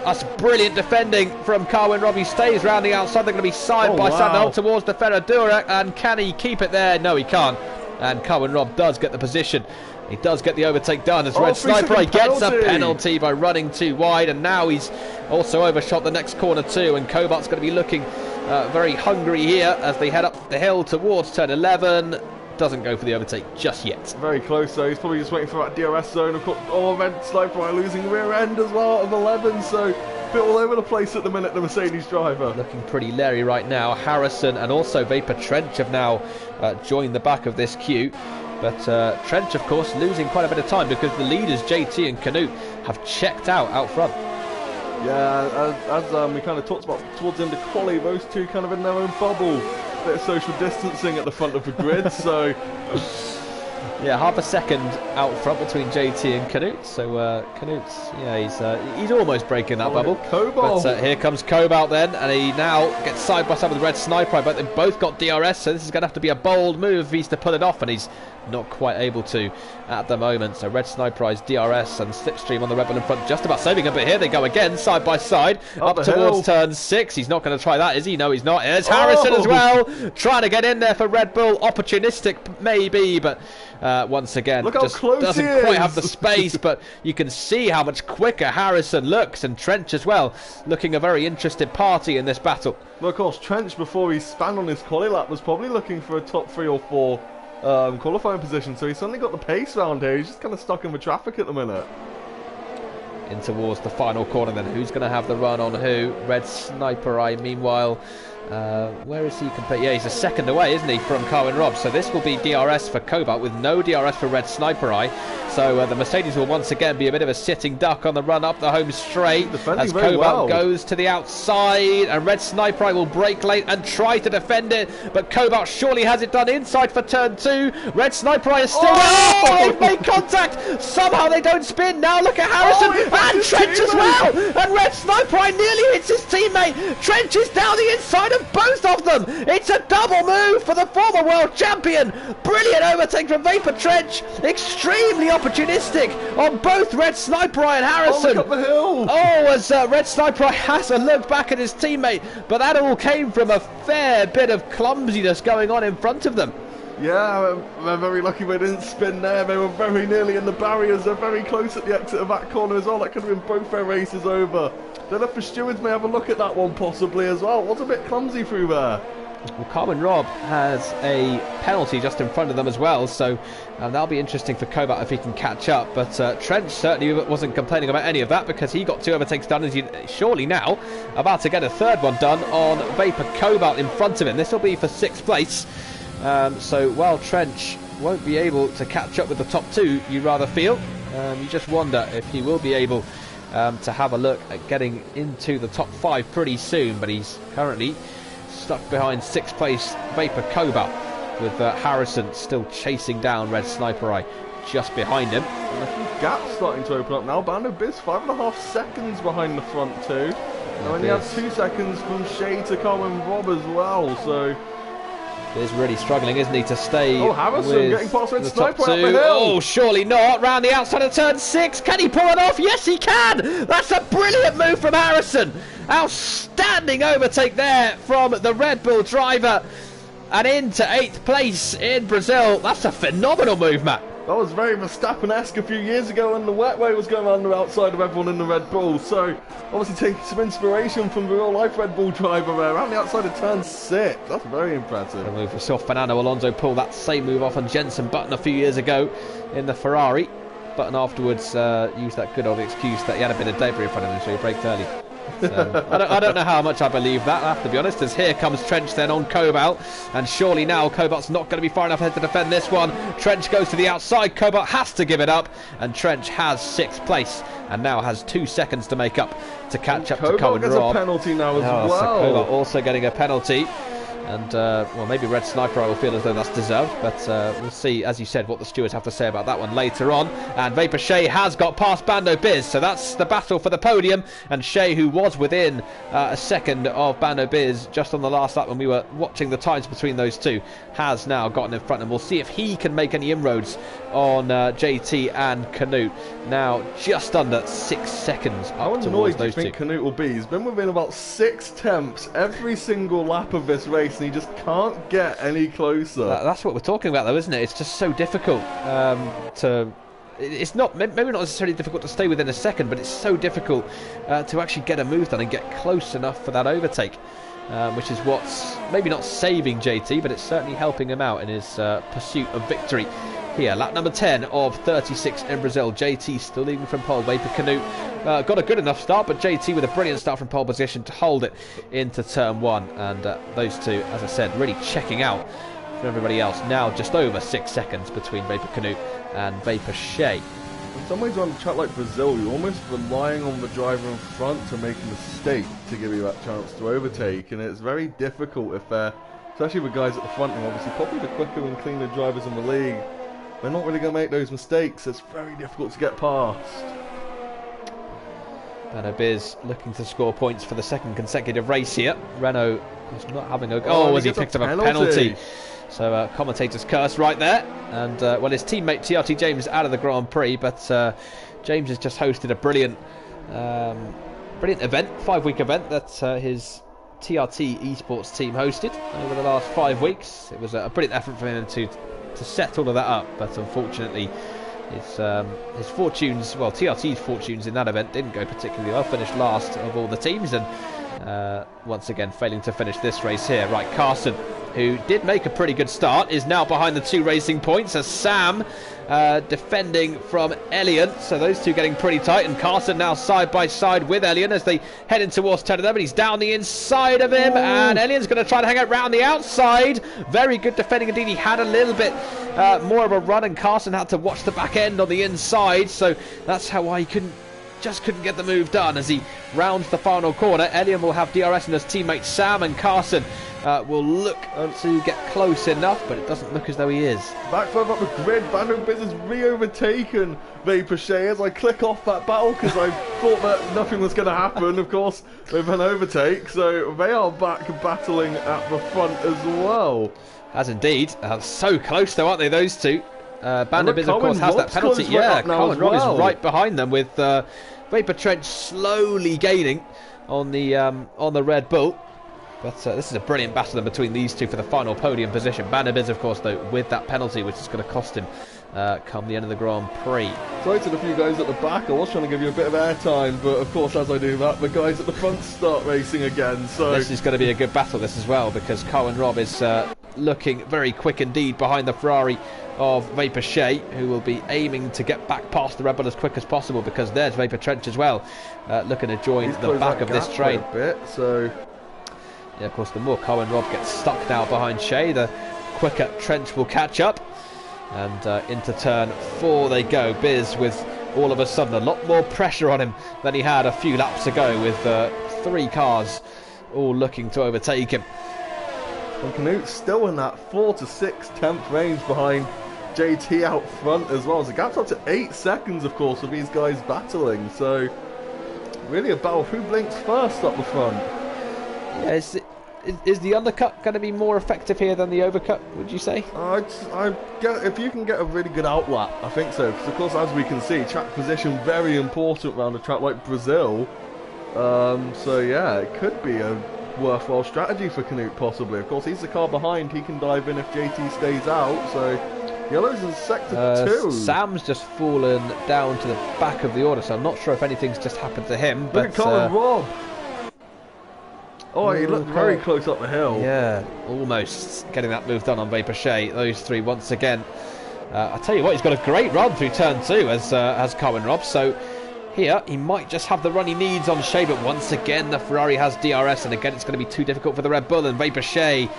A: That's brilliant defending from Cohen Robb. He stays round the outside. They're going to be side by side now towards the Ferradura, and can he keep it there? No, he can't. And Cohen Robb does get the position. He does get the overtake done as Red Sniper Eye gets a penalty by running too wide, and now he's also overshot the next corner too, and Kobart's going to be looking very hungry here as they head up the hill towards turn 11. Doesn't go for the overtake just yet.
B: Very close though. He's probably just waiting for that DRS zone. Of course, Red Sniper Eye losing rear end as well of 11, so a bit all over the place at the minute, the Mercedes driver.
A: Looking pretty leery right now. Harrison and also Vapor Trench have now joined the back of this queue. But Trench, of course, losing quite a bit of time because the leaders, JT and Canute, have checked out front.
B: Yeah, as we kind of talked about towards the end of quali, those two kind of in their own bubble. Bit of social distancing at the front of the grid, so
A: yeah, half a second out front between JT and Canute. So Canute's, yeah, he's almost breaking that bubble. But here comes Cobalt then, and he now gets side by side with Red Sniper, but they've both got DRS, so this is going to have to be a bold move if he's to pull it off, and he's not quite able to at the moment. So Red Sniper Eye's DRS and Slipstream on the Red Bull in front, just about saving him, but here they go again, side by side, up towards turn 6. He's not going to try that, is he? No, he's not. There's Harrison as well, trying to get in there for Red Bull. Opportunistic, maybe, but once again, just doesn't quite have the space, but you can see how much quicker Harrison looks, and Trench as well, looking a very interested party in this battle.
B: Well, of course, Trench, before he spanned on his quali lap, was probably looking for a top 3 or 4 qualifying position, so he's suddenly got the pace round here. He's just kind of stuck in the traffic at the minute.
A: In towards the final corner then. Who's going to have the run on who? Red Sniper Eye, meanwhile, where is he compared? Yeah, he's a second away, isn't he, from Cohen Robb? So this will be DRS for Cobalt with no DRS for Red Sniper Eye. So the Mercedes will once again be a bit of a sitting duck on the run up the home straight as Cobalt goes to the outside, and Red Sniper Eye will brake late and try to defend it, but Cobalt surely has it done inside for turn 2. Red Sniper Eye is still they've made contact. Somehow they don't spin. Now look at Harrison and Trench as well, and Red Sniper Eye nearly hits his teammate. Trench is down the inside of both of them. It's a double move for the former world champion. Brilliant overtake from Vapor Trench, extremely opportunistic on both Red Sniper Eye and Harrison.
B: Look up the hill.
A: As Red Sniper Eye has a look back at his teammate, but that all came from a fair bit of clumsiness going on in front of them.
B: Yeah, they're very lucky they didn't spin there. They were very nearly in the barriers. They're very close at the exit of that corner as well. That could have been both their races over. Don't know if the stewards may have a look at that one possibly as well. It was a bit clumsy through there.
A: Well, Cohen Robb has a penalty just in front of them as well, so that'll be interesting for Cobalt if he can catch up. But Trench certainly wasn't complaining about any of that because he got 2 overtakes done, and he's surely now about to get a 3rd one done on Vapor Cobalt in front of him. This will be for 6th place. So while Trench won't be able to catch up with the top 2, you rather feel, you just wonder if he will be able to have a look at getting into the top 5 pretty soon, but he's currently stuck behind 6th place Vapor Cobalt, with Harrison still chasing down Red Sniper Eye just behind him.
B: And a few gaps starting to open up now. Bando Biz 5.5 seconds behind the front 2. And then he has 2 seconds from Shea to Cohen Robb as well, so
A: Biz really struggling, isn't he, to stay
B: Harrison getting past Red Sniper up the hill.
A: Oh, surely not. Round the outside of turn 6. Can he pull it off? Yes, he can. That's a brilliant move from Harrison. Outstanding overtake there from the Red Bull driver. And into 8th place in Brazil. That's a phenomenal move, Matt.
B: That was very Verstappen-esque a few years ago when the wet way was going around the outside of everyone in the Red Bull. So, obviously taking some inspiration from the real-life Red Bull driver there, around the outside of turn 6. That's very impressive.
A: We saw Fernando Alonso pull that same move off on Jenson Button a few years ago in the Ferrari. Button afterwards used that good old excuse that he had a bit of debris in front of him, so he braked early. I don't know how much I believe that, I have to be honest, as here comes Trench then on Cobalt, and surely now Cobalt's not going to be far enough ahead to defend this one. Trench goes to the outside, Cobalt has to give it up, and Trench has 6th place and now has 2 seconds to make up to catch up to Cohen Rob.
B: Cobalt gets a penalty now as well.
A: So Cobalt also getting a penalty. And, well, maybe Red Sniper I will feel as though that's deserved, but we'll see, as you said, what the stewards have to say about that one later on. And Vapor Shea has got past Bando Biz, so that's the battle for the podium. And Shea, who was within a second of Bando Biz just on the last lap when we were watching the times between those two, has now gotten in front, and we'll see if he can make any inroads on JT and Canute. Now, just under 6 seconds up towards those two. How annoyed do you think
B: Canute will be? He's been within about 6 tenths every single lap of this race, and he just can't get any closer.
A: That's what we're talking about, though, isn't it? It's just so difficult to... It's not, maybe not necessarily difficult to stay within a second, but it's so difficult to actually get a move done and get close enough for that overtake, which is what's maybe not saving JT, but it's certainly helping him out in his pursuit of victory. Here, lap number 10 of 36 in Brazil. JT still leading from pole. Vapor Canute got a good enough start, but JT with a brilliant start from pole position to hold it into turn 1. And those two, as I said, really checking out for everybody else. Now just over 6 seconds between Vapor Canute and Vapor Shea.
B: In some ways on a track like Brazil, you're almost relying on the driver in front to make a mistake to give you that chance to overtake. And it's very difficult if they're, especially with guys at the front, who obviously probably the quicker and cleaner drivers in the league, they're not really going to make those mistakes. It's very difficult to get past.
A: Renault Biz looking to score points for the second consecutive race here. Renault was not having a... Oh, as he picked up a penalty. So commentator's curse right there. And, well, his teammate TRT James out of the Grand Prix. But James has just hosted a brilliant event, 5-week event that his TRT esports team hosted over the last 5 weeks. It was a brilliant effort for him to set all of that up, but unfortunately his fortunes, well, TRT's fortunes in that event didn't go particularly well. Finished last of all the teams, and once again failing to finish this race here. Right, Carson, who did make a pretty good start, is now behind the 2 racing points as Sam defending from Elian. So those two getting pretty tight, and Carson now side by side with Elian as they head in towards turn 11. He's down the inside of him, and Elian's going to try to hang out round the outside. Very good defending indeed. He had a little bit more of a run, and Carson had to watch the back end on the inside, so that's why he couldn't get the move done as he rounds the final corner. Elian will have DRS and his teammate Sam, and Carson will look to get close enough, but it doesn't look as though he is.
B: Back further up the grid, Bando Biz has re-overtaken Vapor Shea as I click off that battle because I thought that nothing was going to happen, of course, with an overtake. So they are back battling at the front as well.
A: As indeed. So close though, aren't they, those two? Bando Biz, of course, has that penalty. Yeah, Cohen Rob is right behind them with Vapor Trench slowly gaining on the Red Bull. But this is a brilliant battle between these two for the final podium position. Bando Biz, of course, though, with that penalty, which is going to cost him come the end of the Grand Prix.
B: Sorry to the few guys at the back. I was trying to give you a bit of airtime, but of course, as I do that, the guys at the front start racing again. So
A: this is going to be a good battle, this as well, because Cohen Rob is looking very quick indeed behind the Ferrari of Vapor Shea, who will be aiming to get back past the Red Bull as quick as possible, because there's Vapor Trench as well, looking to join the back of this train.
B: A bit, so
A: yeah, of course, the more Cohen Rob gets stuck now behind Shea, the quicker Trench will catch up. And into turn 4 they go. Biz with all of a sudden a lot more pressure on him than he had a few laps ago, with 3 cars all looking to overtake him.
B: And Canute's still in that 4 to 6 tenth range behind JT out front as well. So the gap's up to 8 seconds, of course, with these guys battling. So really a battle. Who blinks first up the front?
A: Yeah, is the undercut going to be more effective here than the overcut, would you say?
B: If you can get a really good outlap, I think so. Because, of course, as we can see, track position very important around a track like Brazil. So, yeah, it could be a worthwhile strategy for Canute, possibly. Of course, he's the car behind. He can dive in if JT stays out. So Yellow's in sector 2.
A: Sam's just fallen down to the back of the order, so I'm not sure if anything's just happened to him.
B: Look at Colin Robb. Oh, he looked very close up the hill.
A: Yeah, almost getting that move done on Vaporche. Those three once again. I tell you what, he's got a great run through turn 2 as Colin Robb. So here he might just have the run he needs on Shea, but once again the Ferrari has DRS, and again it's going to be too difficult for the Red Bull, and Vaporche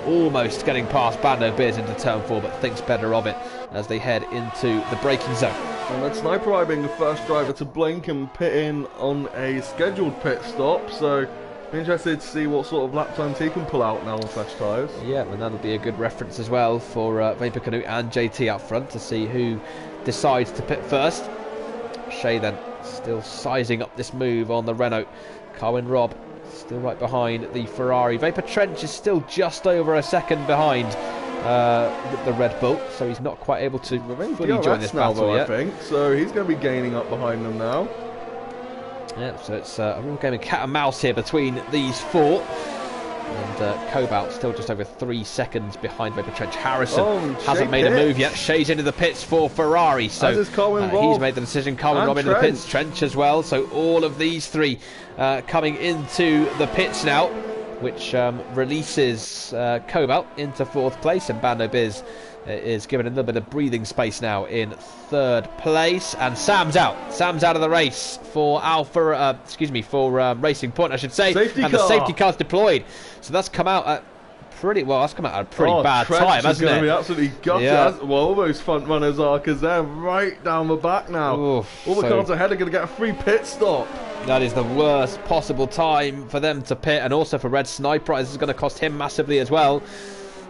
A: almost getting past Bando Beers into turn 4, but thinks better of it as they head into the braking zone.
B: And then Sniper Eye being the first driver to blink and pit in on a scheduled pit stop, so interested to see what sort of lap times he can pull out now on fresh tyres.
A: Yeah, and that'll be a good reference as well for Vapor Canute and JT up front to see who decides to pit first. Shea then still sizing up this move on the Renault. Colin Robb still right behind the Ferrari. Vapor Trench is still just over a second behind the Red Bull, so he's not quite able to fully join this battle yet.
B: I think so. He's going to be gaining up behind them now.
A: Yeah, so it's a real game of cat and mouse here between these four. And Cobalt still just over 3 seconds behind Vapor Trench. Harrison hasn't made a move yet. Shea's into the pits for Ferrari, so he's made the decision. Colin Robb into the pits, Trench as well. So all of these three coming into the pits now, which releases Cobalt into 4th place, and Bando Biz is given a little bit of breathing space now in 3rd place, and Sam's out. Sam's out of the race for Racing Point, I should say. The safety car's deployed, so that's come out at that's come out at a pretty bad time, hasn't it?
B: Going to be absolutely gutted. Yeah. Well, all those front runners are, because they're right down the back now. All the cars ahead are going to get a free pit stop.
A: That is the worst possible time for them to pit, and also for Red Sniper. This is going to cost him massively as well.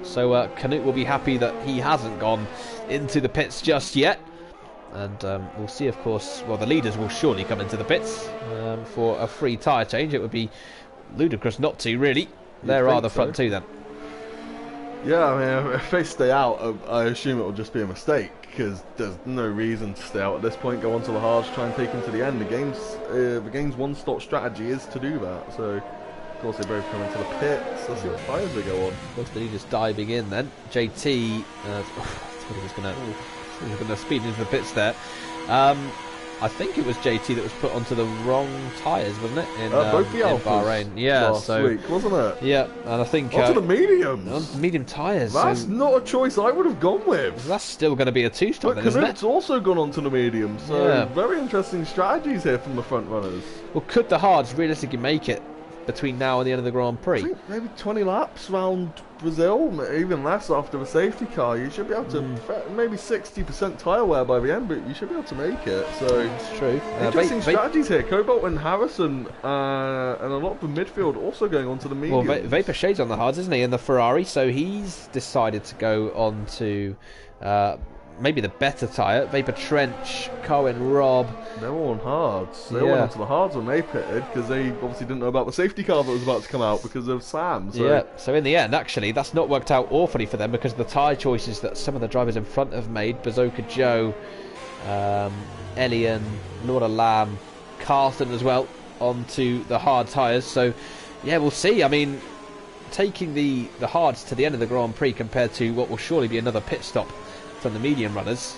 A: So Canute will be happy that he hasn't gone into the pits just yet. And we'll see, of course, well, the leaders will surely come into the pits for a free tyre change. It would be ludicrous not to, really. There are the front two then.
B: Yeah, I mean, if they stay out, I assume it will just be a mistake, because there's no reason to stay out at this point. Go on to the hards, try and take them to the end. The game's one-stop strategy is to do that, so... Of course, they both come into the pits. Let's see what tyres they go on.
A: Of course, the leader's diving in then. JT, he was going to speed into the pits there. I think it was JT that was put onto the wrong tyres, wasn't it? In
B: both the Alphas
A: Bahrain. Yeah,
B: last week, wasn't it?
A: Yeah, and I think
B: onto the mediums.
A: Medium tyres.
B: That's not a choice I would have gone with.
A: That's still going to be a 2-stop,
B: then, isn't it? It's also gone onto the mediums. So very interesting strategies here from the front runners.
A: Well, could the hards realistically make it between now and the end of the Grand Prix?
B: I think maybe 20 laps round Brazil, even less after the safety car. You should be able to maybe 60% tyre wear by the end, but you should be able to make it. So
A: it's true.
B: Interesting strategies here. Cobalt and Harrison and a lot of the midfield also going on to the mediums.
A: Well, Vapor Shade's on the hards, isn't he, in the Ferrari? So he's decided to go on to maybe the better tyre. Vapor Trench, Colin Robb.
B: They're all on hards. They all went onto the hards when they pitted, because they obviously didn't know about the safety car that was about to come out because of Sam. So.
A: Yeah, so in the end, actually, that's not worked out awfully for them, because of the tyre choices that some of the drivers in front have made. Bazooka Joe, Elian, Laura Lamb, Carlton as well, onto the hard tyres. So, yeah, we'll see. I mean, taking the hards to the end of the Grand Prix compared to what will surely be another pit stop from the medium runners,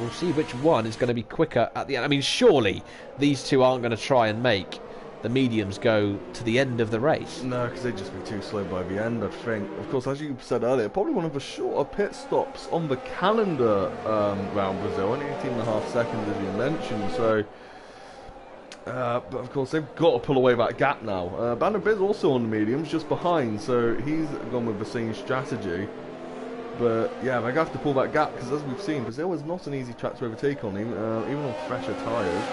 A: we'll see which one is going to be quicker at the end. I mean, surely these two aren't going to try and make the mediums go to the end of the race.
B: No, because they'd just be too slow by the end, I think. Of course, as you said earlier, probably one of the shorter pit stops on the calendar round Brazil, only 18.5 seconds as you mentioned, so... but of course, they've got to pull away that gap now. Bando Biz also on the mediums, just behind, so he's gone with the same strategy. But yeah, they're going to have to pull that gap, because as we've seen, Brazil is not an easy track to overtake on him, even on fresher tyres.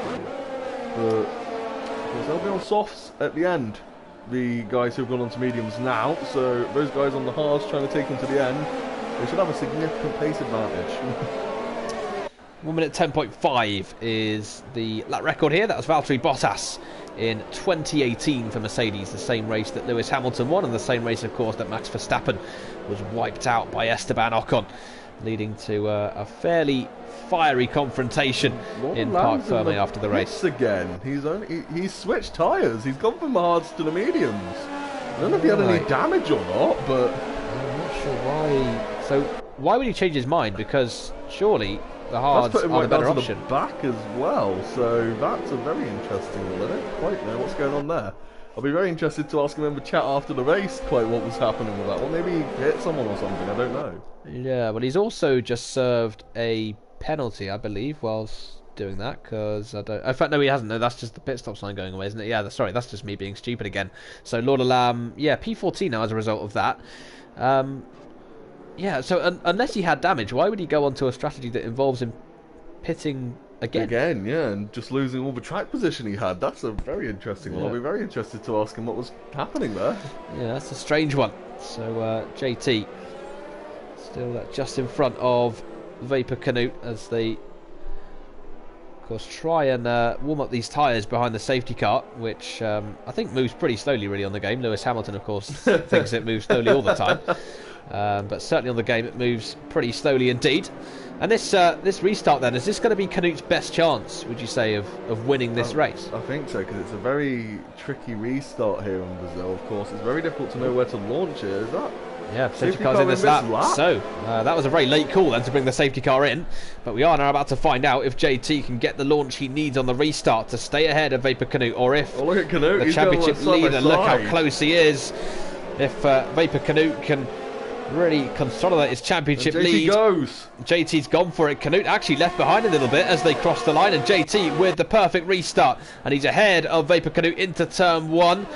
B: But of course, they'll be on softs at the end, the guys who've gone on to mediums now. So those guys on the hards trying to take them to the end, they should have a significant pace advantage.
A: 1 minute 10.5 is the lap record here. That was Valtteri Bottas in 2018 for Mercedes, the same race that Lewis Hamilton won, and the same race, of course, that Max Verstappen was wiped out by Esteban Ocon, leading to a fairly fiery confrontation in Parc Ferme after the race.
B: Again, he's switched tyres. He's gone from the hards to the mediums. I don't know if he had any damage or not, but
A: I'm not sure why. So why would he change his mind? Because surely the
B: That's
A: hards
B: put him
A: are
B: right
A: the better
B: down to
A: option.
B: the back as well, so that's a very interesting one. I don't quite know what's going on there. I'll be very interested to ask him in the chat after the race quite what was happening with that one. Maybe he hit someone or something, I don't know.
A: Yeah, well, he's also just served a penalty, I believe, whilst doing that, because I don't... In fact, no, he hasn't. No, that's just the pit stop sign going away, isn't it? Yeah, sorry, that's just me being stupid again. So, Lord Alam, yeah, P14 now as a result of that. Yeah, so unless he had damage, why would he go onto a strategy that involves him pitting again?
B: Again, yeah, and just losing all the track position he had. That's a very interesting one.
A: Yeah.
B: I'll be very interested to ask him what was happening there.
A: Yeah, that's a strange one. So, JT still just in front of Vapor Canute as they, of course, try and warm up these tyres behind the safety car, which I think moves pretty slowly really on the game. Lewis Hamilton, of course, thinks it moves slowly all the time. But certainly on the game it moves pretty slowly indeed. And this restart then, is this going to be Canute's best chance, would you say, of winning this race?
B: I think so, because it's a very tricky restart here in Brazil, of course. It's very difficult to know where to launch it, is that?
A: Yeah, safety car's in this lap. So, that was a very late call then to bring the safety car in. But we are now about to find out if JT can get the launch he needs on the restart to stay ahead of Vapor Canute, or if
B: look at Canute.
A: the championship leader, look how close he is, if Vapor Canute can really consolidate his championship lead. JT's gone for it. Canute actually left behind a little bit as they cross the line, and JT with the perfect restart, and he's ahead of Vapor Canute into turn 1.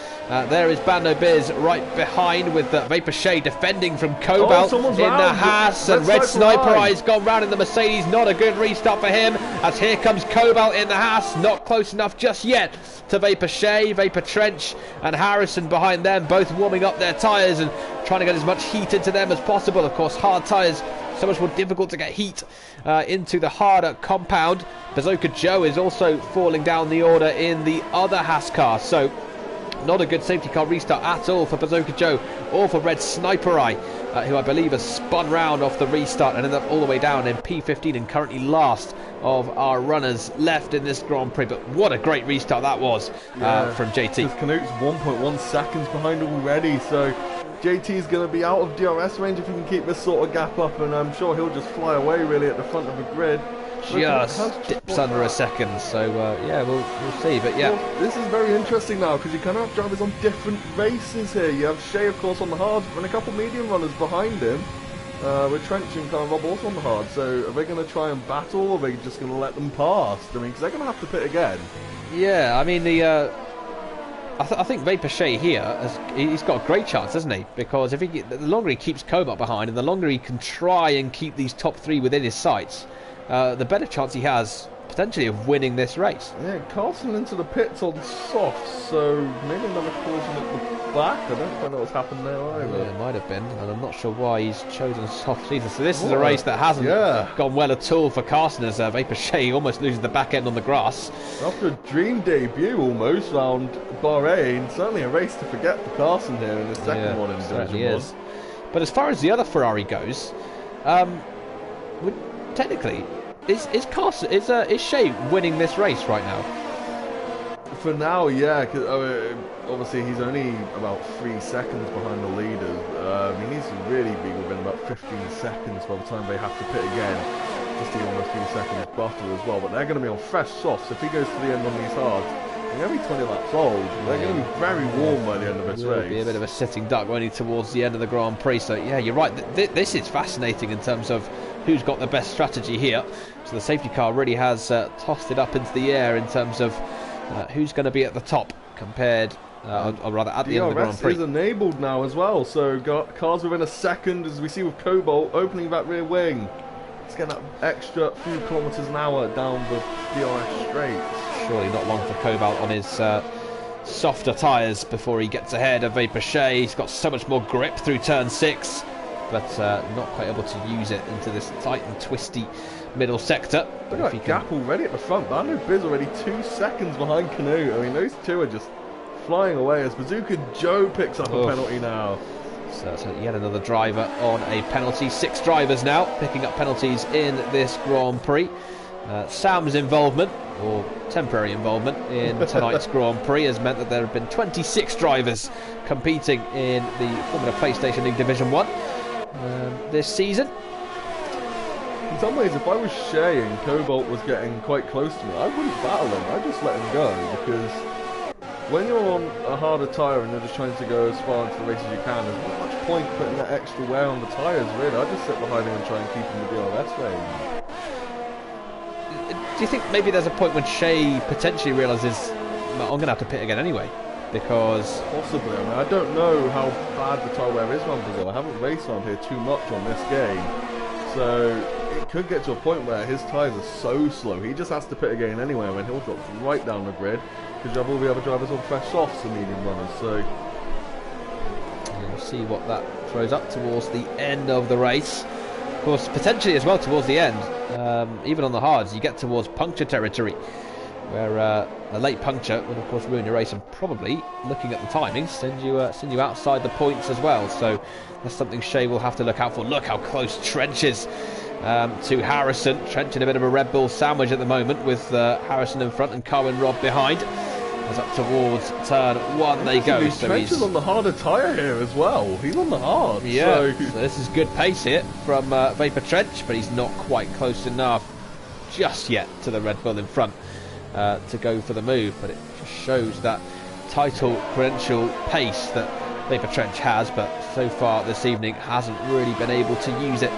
A: There is Bando Biz right behind with Vapor Shea defending from Cobalt in the Haas, and Red Sniper Eye's gone round in the Mercedes. Not a good restart for him, as here comes Cobalt in the Haas, not close enough just yet to Vapor Shea. Vapor Trench and Harrison behind them, both warming up their tyres and trying to get as much heat into them as possible. Of course, hard tyres, so much more difficult to get heat into the harder compound. Bazooka Joe is also falling down the order in the other Haas car, so not a good safety car restart at all for Bazooka Joe or for Red Sniper Eye, who I believe has spun round off the restart and ended up all the way down in P15 and currently last of our runners left in this Grand Prix. But what a great restart that was from JT.
B: Canute's 1.1 seconds behind already, so JT is going to be out of DRS range if he can keep this sort of gap up, and I'm sure he'll just fly away really at the front of the grid.
A: Just dips under a second, so yeah, we'll see. But yeah,
B: well, this is very interesting now, because you kind of have drivers on different races here. You have Shea, of course, on the hard, and a couple medium runners behind him, with Trench and kind of Rob also on the hard. So are they going to try and battle, or are they just going to let them pass? I mean, because they're going to have to pit again.
A: Yeah, I mean I think Vapor Shea here, he's got a great chance, hasn't he? Because if the longer he keeps Cobalt behind, and the longer he can try and keep these top 3 within his sights, the better chance he has potentially of winning this race.
B: Yeah, Carson into the pits on soft, so maybe another collision at the back. I don't quite know what's happened there either.
A: Yeah, it might have been, and I'm not sure why he's chosen soft either. So this is a race that hasn't gone well at all for Carson, as Vapor Shea almost loses the back end on the grass.
B: After a dream debut almost round Bahrain, certainly a race to forget for Carson here in the second one in Division 1.
A: But as far as the other Ferrari goes, technically, is Shea winning this race right now?
B: For now, yeah, because obviously he's only about 3 seconds behind the leaders. He needs to really be within about 15 seconds by the time they have to pit again, just to give him a few seconds buffer as well. But they're going to be on fresh softs. If he goes to the end on these hards, they're going to be 20 laps old. They're going to be very warm by the end of this race.
A: It'll be a bit of a sitting duck only towards the end of the Grand Prix. So yeah, you're right. This is fascinating in terms of who's got the best strategy here. So the safety car really has tossed it up into the air in terms of who's going to be at the top compared, or rather at the end of the Grand Prix.
B: DRS is enabled now as well, so cars within a second, as we see with Cobalt opening that rear wing. Let's get that extra few kilometres an hour down the DRS straight.
A: Surely not long for Cobalt on his softer tyres before he gets ahead of Vapor Shea. He's got so much more grip through turn 6, but not quite able to use it into this tight and twisty middle sector.
B: Look at that gap already at the front. Bando Biz already 2 seconds behind Canute. I mean, those two are just flying away as Bazooka Joe picks up a penalty now.
A: So yet another driver on a penalty. 6 drivers now picking up penalties in this Grand Prix. Sam's involvement, or temporary involvement, in tonight's Grand Prix has meant that there have been 26 drivers competing in the Formula PlayStation League Division 1 this season.
B: in some ways, if I was Shea and Cobalt was getting quite close to me, I wouldn't battle him. I'd just let him go, because when you're on a harder tyre and you're just trying to go as far into the race as you can, there's not much point putting that extra wear on the tyres, really. I'd just sit behind him and try and keep him in the DRS range.
A: Do you think maybe there's a point when Shea potentially realises, well, I'm going to have to pit again anyway? Because...
B: Possibly. I mean, I don't know how bad the tyre wear is around Brazil. I haven't raced around here too much on this game. So it could get to a point where his tyres are so slow, he just has to pit again anyway, when he'll drop right down the grid, because you have all the other drivers on fresh softs and medium runners. So
A: we'll see what that throws up towards the end of the race. Of course, potentially as well towards the end, even on the hards, you get towards puncture territory, where a late puncture would of course ruin your race, and probably, looking at the timings, send you outside the points as well. So that's something Shea will have to look out for. Look how close Trench is to Harrison. Trench in a bit of a Red Bull sandwich at the moment, with Harrison in front and Cohen Robb behind. As up towards turn 1 they go.
B: So Trench is on the harder tyre here as well. He's on the hard.
A: Yeah, so this is good pace here from Vapor Trench, but he's not quite close enough just yet to the Red Bull in front to go for the move. But it just shows that title credential pace that Vapor Trench has, but so far this evening hasn't really been able to use it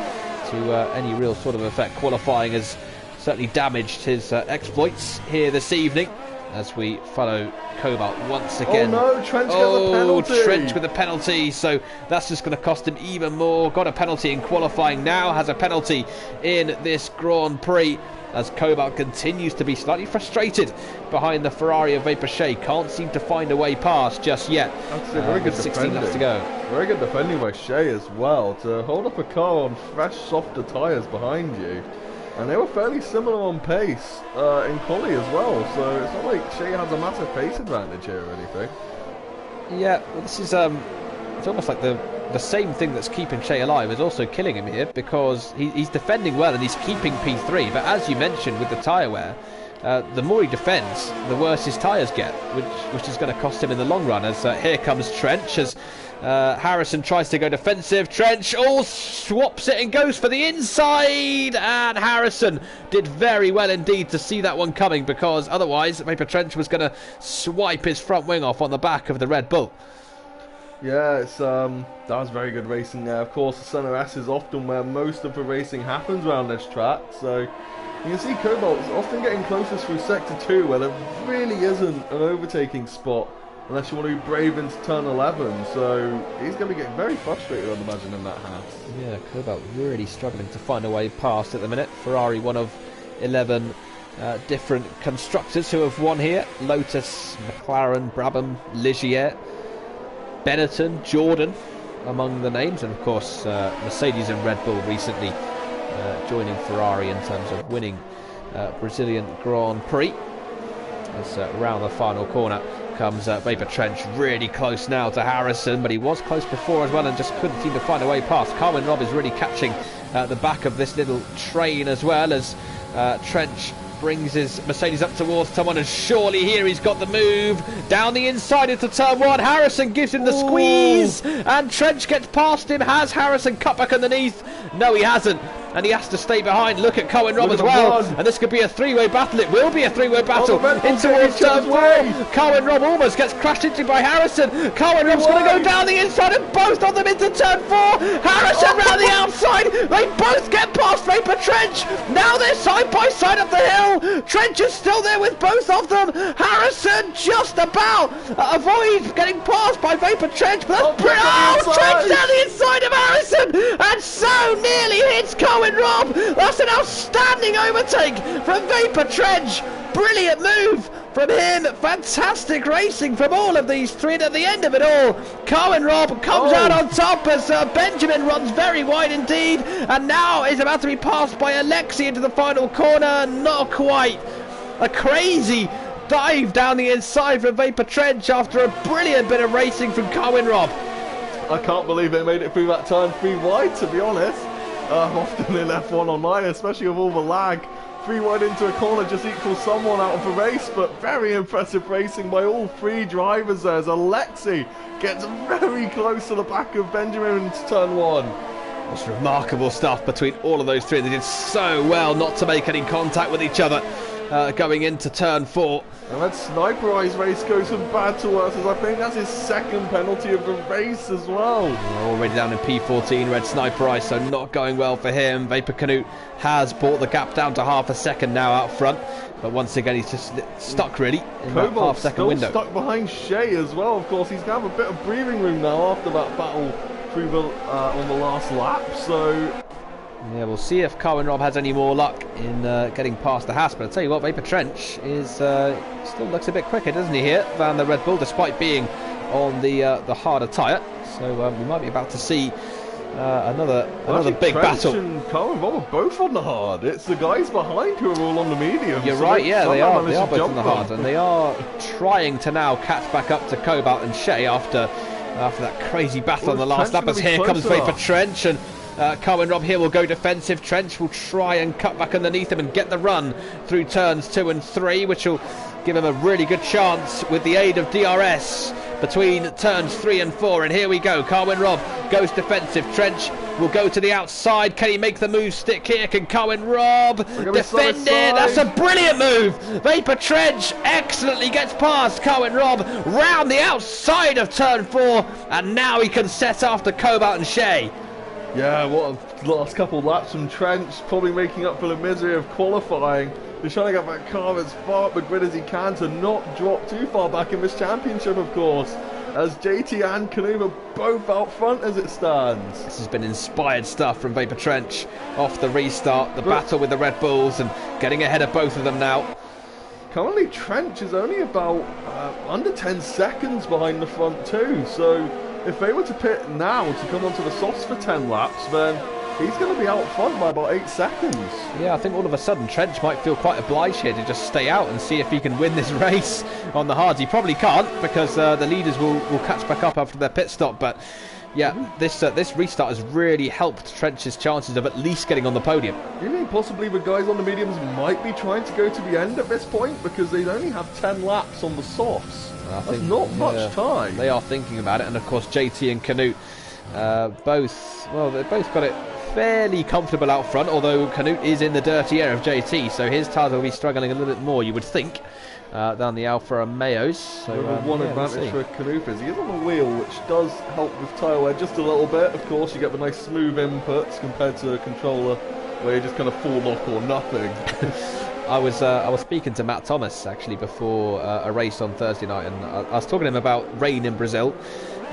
A: to any real sort of effect. Qualifying has certainly damaged his exploits here this evening, as we follow Cobalt once again.
B: Oh no, Trench gets a penalty!
A: Trench with a penalty, so that's just going to cost him even more. Got a penalty in qualifying, now has a penalty in this Grand Prix, as Cobalt continues to be slightly frustrated behind the Ferrari of Vapor Shea. Can't seem to find a way past just yet.
B: Very good
A: 16 laps to go.
B: Very good defending by Shea as well, to hold up a car on fresh, softer tyres behind you. And they were fairly similar on pace in quali as well, so it's not like Shea has a massive pace advantage here or anything.
A: Yeah, well, this is it's almost like the same thing that's keeping Shea alive is also killing him here, because he's defending well and he's keeping P3, but as you mentioned with the tyre wear, the more he defends, the worse his tyres get, which is going to cost him in the long run. As here comes Trench, as Harrison tries to go defensive. Trench swaps it and goes for the inside, and Harrison did very well indeed to see that one coming, because otherwise Vapor Trench was going to swipe his front wing off on the back of the Red Bull.
B: Yeah, it's that was very good racing there. Of course, the Center S is often where most of the racing happens around this track, so you can see Cobalt's often getting closest through Sector 2, where there really isn't an overtaking spot unless you want to be brave into turn 11, so he's going to get very frustrated, I'd imagine, in that house.
A: Yeah, Cobalt really struggling to find a way past at the minute. Ferrari, one of 11 different constructors who have won here. Lotus, McLaren, Brabham, Ligier, Benetton, Jordan among the names, and of course Mercedes and Red Bull recently joining Ferrari in terms of winning Brazilian Grand Prix. As round the final corner comes Vapor Trench, really close now to Harrison, but he was close before as well and just couldn't seem to find a way past. Cohen Robb is really catching the back of this little train as well, as Trench brings his Mercedes up towards turn 1, and surely here he's got the move down the inside into turn 1. Harrison gives him the squeeze, and Trench gets past him. Has Harrison cut back underneath? No, he hasn't, and he has to stay behind. Look at Cohen Robb as well, and this could be a three-way battle. It will be a three-way battle in towards turn 4. Cohen Robb almost gets crashed into by Harrison. Cohen Robb's going to go down the inside, and both of them into turn 4. Harrison round the outside. They both get past Vapor Trench. Now they're side by side up the hill. Trench is still there with both of them. Harrison just about avoids getting passed by Vapor Trench, but that's Trench down the inside of Harrison, and so nearly hits Cohen Robb. That's an outstanding overtake from Vapor Trench. Brilliant move from him. Fantastic racing from all of these three, and at the end of it all, Cohen Robb comes out on top as Benjamin runs very wide indeed, and now is about to be passed by Alexi into the final corner. Not quite. A crazy dive down the inside from Vapor Trench after a brilliant bit of racing from Cohen Robb.
B: I can't believe it made it through that turn 3 wide, to be honest. Often in F1 online, especially with all the lag. 3 wide into a corner just equals someone out of the race, but very impressive racing by all 3 drivers there, as Alexi gets very close to the back of Benjamin into turn 1.
A: It's remarkable stuff between all of those three. They did so well not to make any contact with each other going into turn 4.
B: And that Sniper Eyes race goes from bad to worse, as I think that's his second penalty of the race as well.
A: Already down in P14, Red Sniper Eyes, so not going well for him. Vapor Canute has brought the gap down to half a second now out front. But once again, he's just stuck really in that half-second window.
B: Stuck behind Shea as well, of course. He's going to have a bit of breathing room now after that battle through the, on the last lap, so...
A: Yeah, we'll see if Carwin Rob has any more luck in getting past the Haas. But I'll tell you what, Vapor Trench is still looks a bit quicker, doesn't he, here than the Red Bull, despite being on the harder tyre. So we might be about to see another big
B: Trench
A: battle.
B: And Carwin Rob are both on the hard. It's the guys behind who are all on the medium.
A: You're
B: so
A: right, yeah, they are both on the hard,
B: them.
A: and they are trying to now catch back up to Cobalt and Shea after that crazy battle on the last lap. As here comes Vapor Trench, and Carwin Rob here will go defensive. Trench will try and cut back underneath him and get the run through turns 2 and 3, which will give him a really good chance with the aid of DRS between turns 3 and 4. And here we go, Carwin Rob goes defensive. Trench will go to the outside. Can he make the move stick here? Can Carwin Rob defend it? That's a brilliant move. Vapor Trench excellently gets past Carwin Rob round the outside of turn 4, and now he can set after Cobalt and Shea.
B: Yeah, what a last couple of laps from Trench, probably making up for the misery of qualifying. He's trying to get that car as far up the grid as he can to not drop too far back in this championship, of course, as JT and Canute are both out front as it stands.
A: This has been inspired stuff from Vapor Trench off the restart, the battle with the Red Bulls, and getting ahead of both of them now.
B: Currently Trench is only about under 10 seconds behind the front too, so if they were to pit now to come onto the softs for 10 laps, then he's going to be out front by about 8 seconds.
A: Yeah, I think all of a sudden Trench might feel quite obliged here to just stay out and see if he can win this race on the hards. He probably can't, because the leaders will catch back up after their pit stop. But yeah, this restart has really helped Trench's chances of at least getting on the podium.
B: You mean possibly the guys on the mediums might be trying to go to the end at this point, because they only have 10 laps on the softs? That's not much time.
A: They are thinking about it, and of course JT and Canute they've both got it fairly comfortable out front, although Canute is in the dirty air of JT, so his tyres will be struggling a little bit more, you would think, than the Alfa Romeos. So
B: one advantage for Canute is he is on the wheel, which does help with tyre wear just a little bit. Of course, you get the nice smooth inputs compared to a controller where you just kind of fall off or nothing.
A: I was speaking to Matt Thomas actually before a race on Thursday night, and I was talking to him about rain in Brazil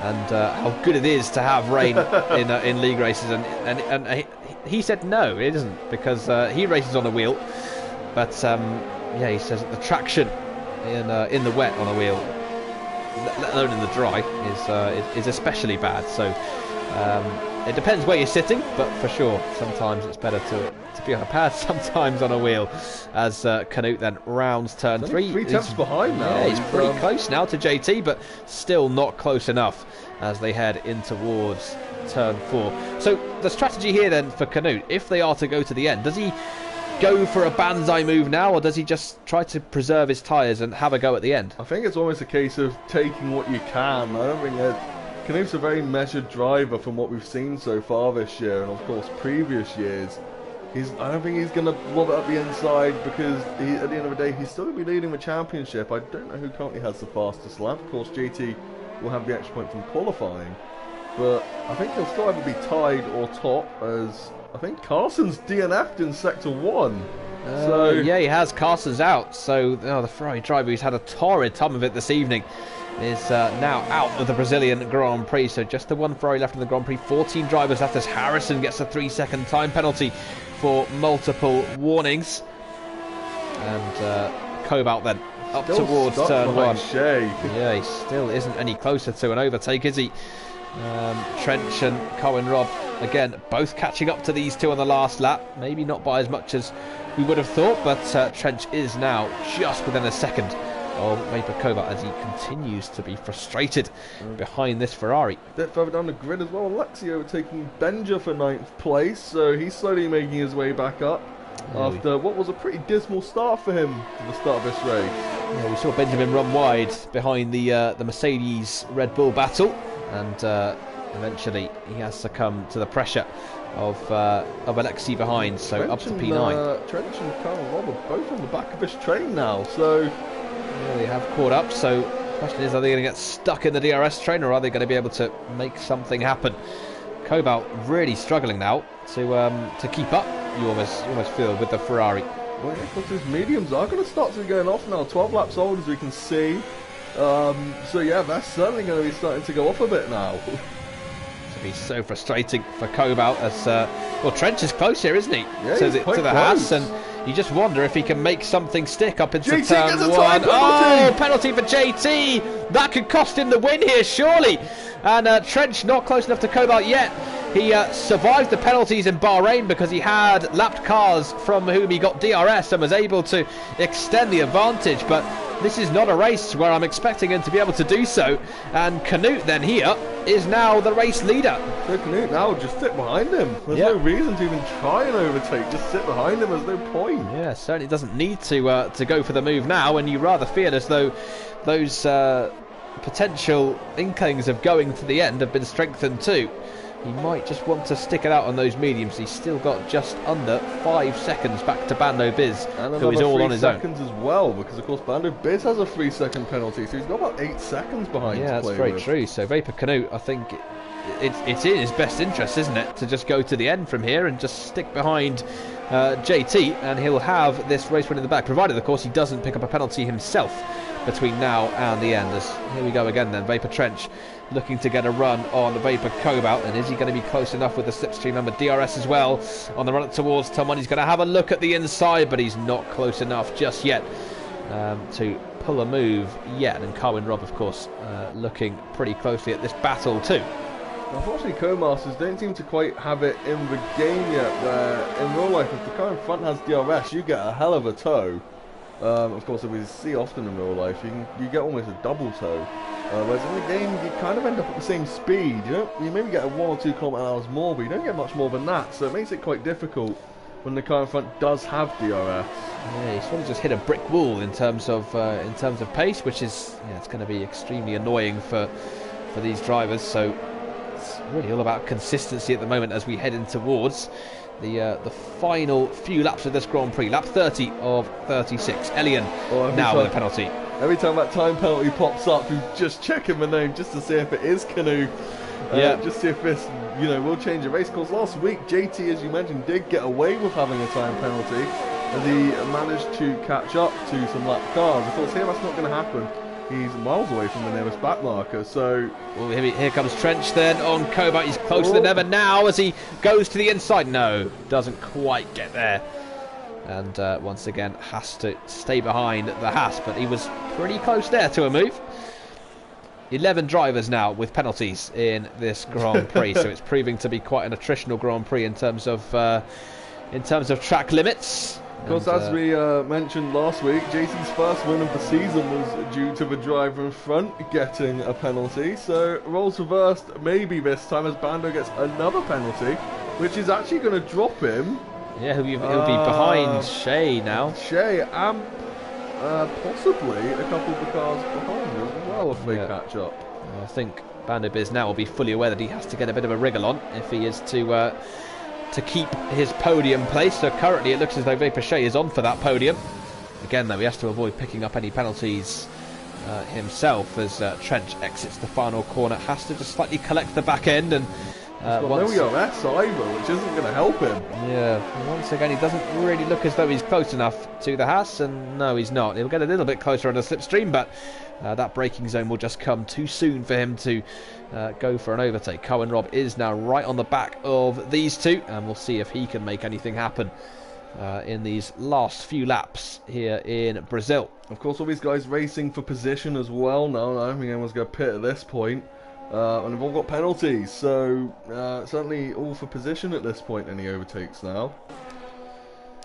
A: and how good it is to have rain in league races, and he said no, it isn't, because he races on a wheel, but yeah, he says that the traction in the wet on a wheel, let alone in the dry, is especially bad. So it depends where you're sitting, but for sure sometimes it's better to be on a pad, sometimes on a wheel, as Canute then rounds turn 3.
B: 3 tenths behind now.
A: Yeah, he's pretty close now to JT, but still not close enough as they head in towards turn 4. So the strategy here then for Canute, if they are to go to the end, does he go for a banzai move now, or does he just try to preserve his tyres and have a go at the end?
B: I think it's almost a case of taking what you can. I don't think Canute's a very measured driver from what we've seen so far this year, and of course previous years. I don't think he's going to lob it up the inside, because at the end of the day he's still going to be leading the championship. I don't know who currently has the fastest lap. Of course JT will have the extra point from qualifying, but I think he'll still either be tied or top, as I think Carson's DNF'd in sector 1. So
A: yeah, he has. Carson's out, so the Ferrari driver who's had a torrid time of it this evening is now out of the Brazilian Grand Prix. So just the one Ferrari left in the Grand Prix. 14 drivers left as Harrison gets a 3-second time penalty for multiple warnings. And Cobalt then up
B: still
A: towards turn 1.
B: Shea.
A: Yeah, he still isn't any closer to an overtake, is he? Trench and Carwin Rob, again, both catching up to these two on the last lap. Maybe not by as much as we would have thought, but Trench is now just within a second of Vapor Cobalt as he continues to be frustrated behind this Ferrari.
B: A bit further down the grid as well, Alexio taking Benja for 9th place, so he's slowly making his way back up after what was a pretty dismal start for him at the start of this race.
A: Yeah, we saw Benjamin run wide behind the Mercedes Red Bull battle, and eventually he has succumbed to the pressure of Alexei behind, so
B: Trench
A: up to P9.
B: Trench and Carl Rob are both on the back of this train now, so...
A: Yeah, they have caught up, so the question is, are they going to get stuck in the DRS train, or are they going to be able to make something happen? Kobalt really struggling now to keep up, you almost feel, with the Ferrari.
B: Well, yeah, because his mediums are going to start to be going off now, 12 laps old as we can see. So yeah, that's certainly going to be starting to go off a bit now.
A: It'll be so frustrating for Kobalt as well, Trench is close here, isn't he?
B: Yeah,
A: to
B: he's
A: the
B: quite
A: Haas,
B: close.
A: and you just wonder if he can make something stick up into
B: JT
A: turn
B: gets a
A: 1.
B: time penalty!
A: Oh, penalty for JT! That could cost him the win here, surely. And Trench not close enough to Kobalt yet. He survived the penalties in Bahrain because he had lapped cars from whom he got DRS and was able to extend the advantage, but this is not a race where I'm expecting him to be able to do so, and Canute then here is now the race leader.
B: So Canute now just sit behind him. There's no reason to even try and overtake, just sit behind him, there's no point.
A: Yeah, certainly doesn't need to go for the move now, and you rather feel as though those potential inklings of going to the end have been strengthened too. He might just want to stick it out on those mediums. He's still got just under 5 seconds back to Bando Biz, who is all on his own.
B: 3 seconds as well, because of course Bando Biz has a 3-second penalty, so he's got about 8 seconds behind.
A: Yeah, that's very true. So Vapor Canute, I think it's in his best interest, isn't it, to just go to the end from here and just stick behind JT, and he'll have this race run in the back, provided of course he doesn't pick up a penalty himself between now and the end. As here we go again then, Vapor Trench looking to get a run on the Vapor Cobalt, and is he going to be close enough with the slipstream and the DRS as well on the run up towards Tom1? He's going to have a look at the inside, but he's not close enough just yet to pull a move yet. And Carwin Robb, of course, looking pretty closely at this battle too.
B: Unfortunately, Co-Masters don't seem to quite have it in the game yet, where in real life, if the car in front has DRS, you get a hell of a tow. Of course, as we see often in real life, you get almost a double tow. Whereas in the game, you kind of end up at the same speed. You maybe get a 1 or 2 km/h more, but you don't get much more than that. So it makes it quite difficult when the car in front does have DRS.
A: Yeah, he's sort of just hit a brick wall in terms of pace, which is it's going to be extremely annoying for these drivers. So it's really all about consistency at the moment as we head in towards the final few laps of this Grand Prix. Lap 30 of 36. Elian now with a penalty.
B: Every time that time penalty pops up, you just checking the name just to see if it is Canute. Just see if this, will change the race. Because last week, JT, as you mentioned, did get away with having a time penalty, as he managed to catch up to some lap cars. Of course, here that's not going to happen. He's miles away from the nearest back marker, so...
A: Well, here comes Trench then on Kobalt. He's closer than ever now as he goes to the inside. No, doesn't quite get there. And once again, has to stay behind the Haas, but he was pretty close there to a move. 11 drivers now with penalties in this Grand Prix, so it's proving to be quite an attritional Grand Prix in terms of track limits.
B: Of course, as we mentioned last week, JT's first win of the season was due to the driver in front getting a penalty. So roles reversed maybe this time as Bando gets another penalty, which is actually going to drop him.
A: Yeah, he'll be behind Shea now.
B: Shea and possibly a couple of the cars behind as well if they catch up.
A: I think Bando Biz now will be fully aware that he has to get a bit of a wriggle on if he is to keep his podium place. So currently it looks as though Vapor Shea is on for that podium. Again though, he has to avoid picking up any penalties himself as Trench exits the final corner. Has to just slightly collect the back end, and
B: once no ERS either, which isn't going to help him.
A: Yeah, once again he doesn't really look as though he's close enough to the Haas, and no, he's not. He'll get a little bit closer on the slipstream, but that braking zone will just come too soon for him to go for an overtake. Cohen Robb is now right on the back of these two, and we'll see if he can make anything happen in these last few laps here in Brazil.
B: Of course, all these guys racing for position as well now. I don't think anyone's going to pit at this point. And they've all got penalties, so certainly all for position at this point, any overtakes now.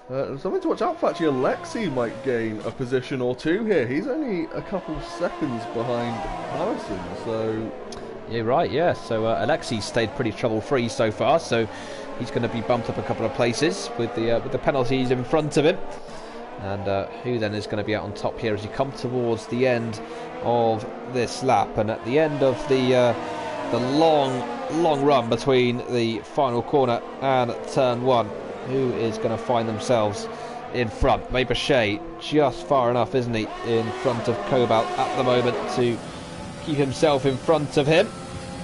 B: Something to watch out for, actually. Alexei might gain a position or two here. He's only a couple seconds behind Harrison, so...
A: You're right, yeah. So Alexei stayed pretty trouble-free so far, so he's going to be bumped up a couple of places with the penalties in front of him. And who then is going to be out on top here as you come towards the end of this lap? And at the end of the long long run between the final corner and turn 1. Who is going to find themselves in front? Vapor just far enough, isn't he, in front of Cobalt at the moment to keep himself in front of him.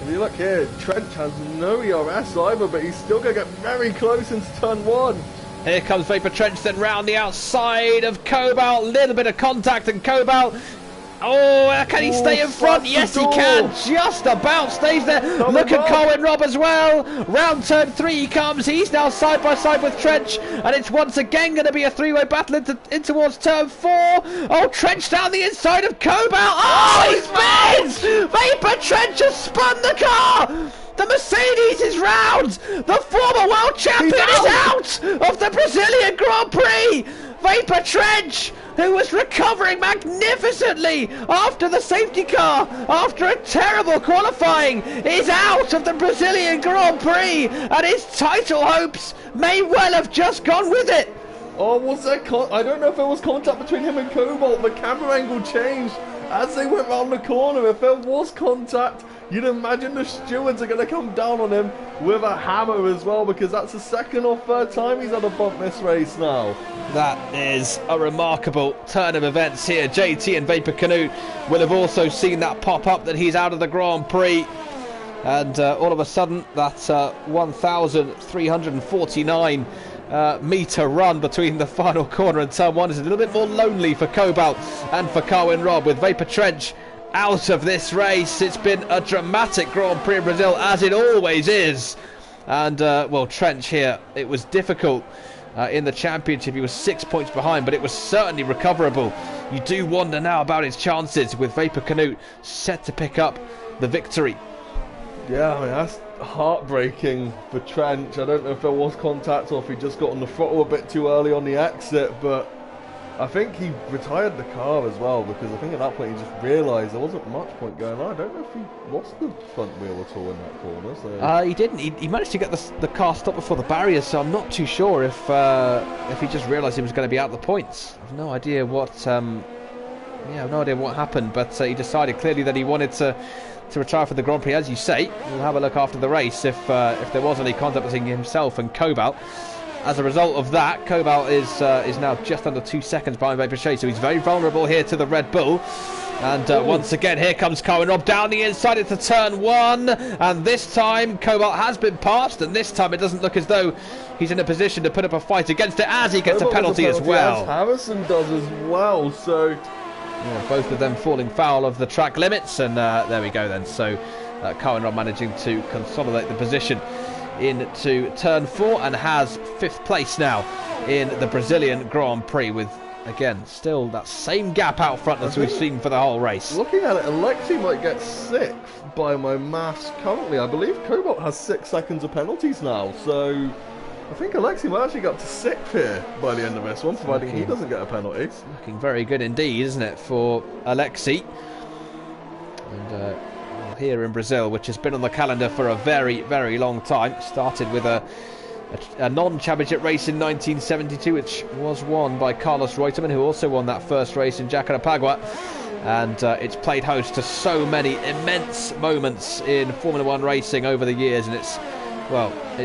B: If you look here, Trench has no ERS either, but he's still going to get very close into turn 1.
A: Here comes Vapor Trench, then round the outside of Cobalt. Little bit of contact, and Cobalt. Oh, can he stay in front? Yes, he can. Just about stays there. Look at Colin Robb as well. Round turn 3 he comes. He's now side by side with Trench, and it's once again going to be a three-way battle in towards turn 4. Oh, Trench down the inside of Cobalt. Oh, he spins! Vapor Trench has spun the car. The Mercedes is round. The former world champion is out of the Brazilian Grand Prix. Vapor Trench, who was recovering magnificently after the safety car, after a terrible qualifying, is out of the Brazilian Grand Prix, and his title hopes may well have just gone with it.
B: Oh, was there I don't know if there was contact between him and Cobalt. The camera angle changed as they went round the corner. If there was contact, you'd imagine the stewards are going to come down on him with a hammer as well, because that's the second or third time he's had a bump this race now.
A: That is a remarkable turn of events here. JT and Vapor Canute will have also seen that pop up that he's out of the Grand Prix. And all of a sudden, that 1,349 metre run between the final corner and turn 1 is a little bit more lonely for Cobalt and for Colin Robb, with Vapor Trench out of this race. It's been a dramatic Grand Prix in Brazil, as it always is. And, well, Trench here, it was difficult in the championship. He was 6 points behind, but it was certainly recoverable. You do wonder now about his chances, with Vapor Canute set to pick up the victory.
B: Yeah, I mean, that's heartbreaking for Trench. I don't know if there was contact or if he just got on the throttle a bit too early on the exit, but I think he retired the car as well, because I think at that point he just realised there wasn't much point going on. I don't know if he lost the front wheel at all in that corner. So.
A: He didn't. He managed to get the car stopped before the barriers, so I'm not too sure if he just realised he was going to be out of the points. I've no idea what. I've no idea what happened, but he decided clearly that he wanted to retire for the Grand Prix. As you say, we'll have a look after the race if there was any contact between himself and Cobalt. As a result of that, Cobalt is now just under 2 seconds behind Vapor Shea, so he's very vulnerable here to the Red Bull. And once again, here comes Colin Robb down the inside into turn 1, and this time Cobalt has been passed, and this time it doesn't look as though he's in a position to put up a fight against it, as he gets a penalty as well.
B: As Harrison does as well, so
A: yeah, both of them falling foul of the track limits, and there we go then. So Colin Robb managing to consolidate the position into turn 4 and has 5th place now in the Brazilian Grand Prix, with again still that same gap out front as we've seen for the whole race.
B: Looking at it, Alexei might get 6th by my maths currently. I believe Cobalt has 6 seconds of penalties now, so I think Alexei might actually get up to 6th here by the end of this one, providing he doesn't get a penalty.
A: Looking very good indeed, isn't it, for Alexei? And here in Brazil, which has been on the calendar for a very, very long time. Started with a non-championship race in 1972, which was won by Carlos Reutemann, who also won that first race in Jacarapagua. And it's played host to so many immense moments in Formula 1 racing over the years, and it's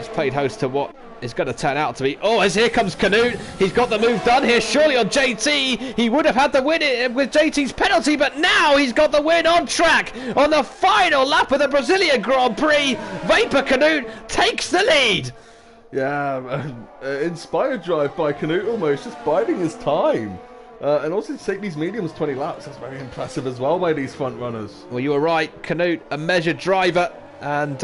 A: played host to what is going to turn out to be. Oh, as here comes Canute. He's got the move done here, surely on JT. He would have had the win with JT's penalty, but now he's got the win on track on the final lap of the Brazilian Grand Prix. Vapor Canute takes the lead.
B: Yeah, inspired drive by Canute, almost just biding his time. And also to take these mediums 20 laps, that's very impressive as well by these front runners.
A: Well, you were right, Canute, a measured driver, and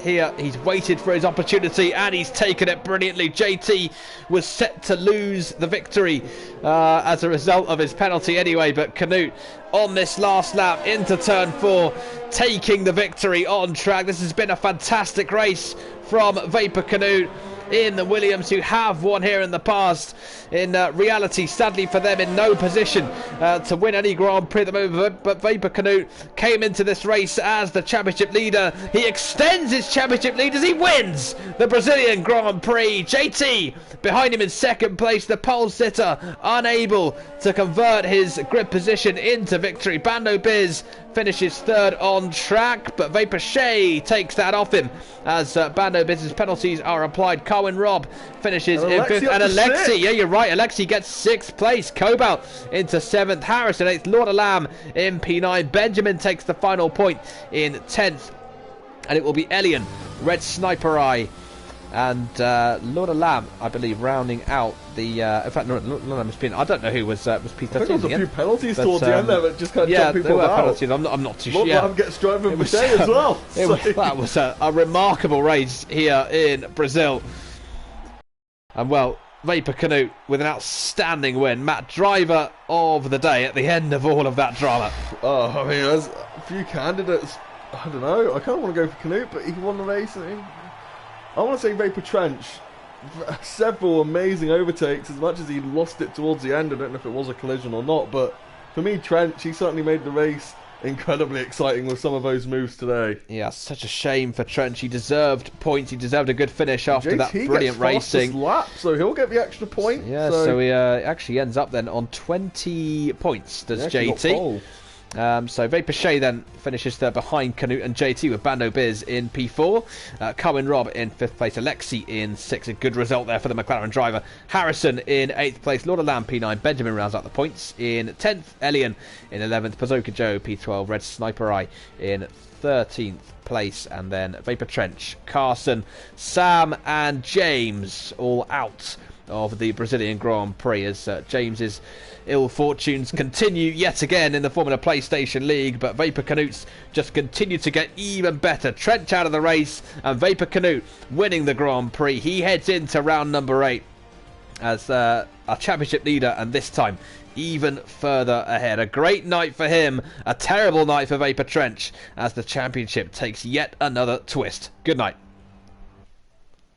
A: here he's waited for his opportunity and he's taken it brilliantly. JT was set to lose the victory as a result of his penalty anyway, but Canute on this last lap into turn 4 taking the victory on track. This has been a fantastic race from Vapor Canute in the Williams, who have won here in the past. in reality, sadly for them, in no position to win any Grand Prix at the moment. But Vapor Canute came into this race as the championship leader. He extends his championship lead as he wins the Brazilian Grand Prix. JT behind him in second place, the pole sitter unable to convert his grid position into victory. Bando Biz finishes third on track, but Vapor Shay takes that off him as Bando Biz's penalties are applied. Carwin Robb finishes in fifth, and Alexi, yeah, you're right, Alexi gets sixth place. Cobalt into seventh, Harrison eighth, Lord of Lamb in P9. Benjamin takes the final point in 10th, and it will be Elian, Red Sniper Eye, and Lord of Lamb, I believe, rounding out the. In fact, Lord of Lamb was I don't know who was P13.
B: I think there was a few penalties towards the end there, but just kind of jumped people
A: there were
B: out.
A: Penalties. I'm not too sure.
B: Lord Lamb gets driver of the day as well.
A: That was a remarkable race here in Brazil. And well, Vapor Canute with an outstanding win. Matt, driver of the day at the end of all of that drama.
B: Oh, I mean, there's a few candidates. I don't know. I kind of want to go for Canute, but he won the race. I want to say Vapor Trench. Several amazing overtakes. As much as he lost it towards the end, I don't know if it was a collision or not. But for me, Trench, he certainly made the race incredibly exciting with some of those moves today.
A: Yeah, such a shame for Trench. He deserved points. He deserved a good finish after
B: JT
A: that brilliant racing.
B: Lap, so he'll get the extra point.
A: Yeah, so he actually ends up then on 20 points. Does JT? So Vapor Shay then finishes third behind Canute and JT with Bando Biz in P4. Carwin Robb in 5th place. Alexi in 6th. A good result there for the McLaren driver. Harrison in 8th place. Lord of Lamb P9. Benjamin rounds out the points in 10th. Elian in 11th. Pazoka Joe P12. Red Sniper Eye in 13th place. And then Vapor Trench, Carson, Sam and James all out of the Brazilian Grand Prix as James's ill fortunes continue yet again in the Formula PlayStation League, but Vapor Canute's just continue to get even better. Trench out of the race and Vapor Canute winning the Grand Prix. He heads into round number 8 as a championship leader, and this time even further ahead. A great night for him, a terrible night for Vapor Trench as the championship takes yet another twist. Good night.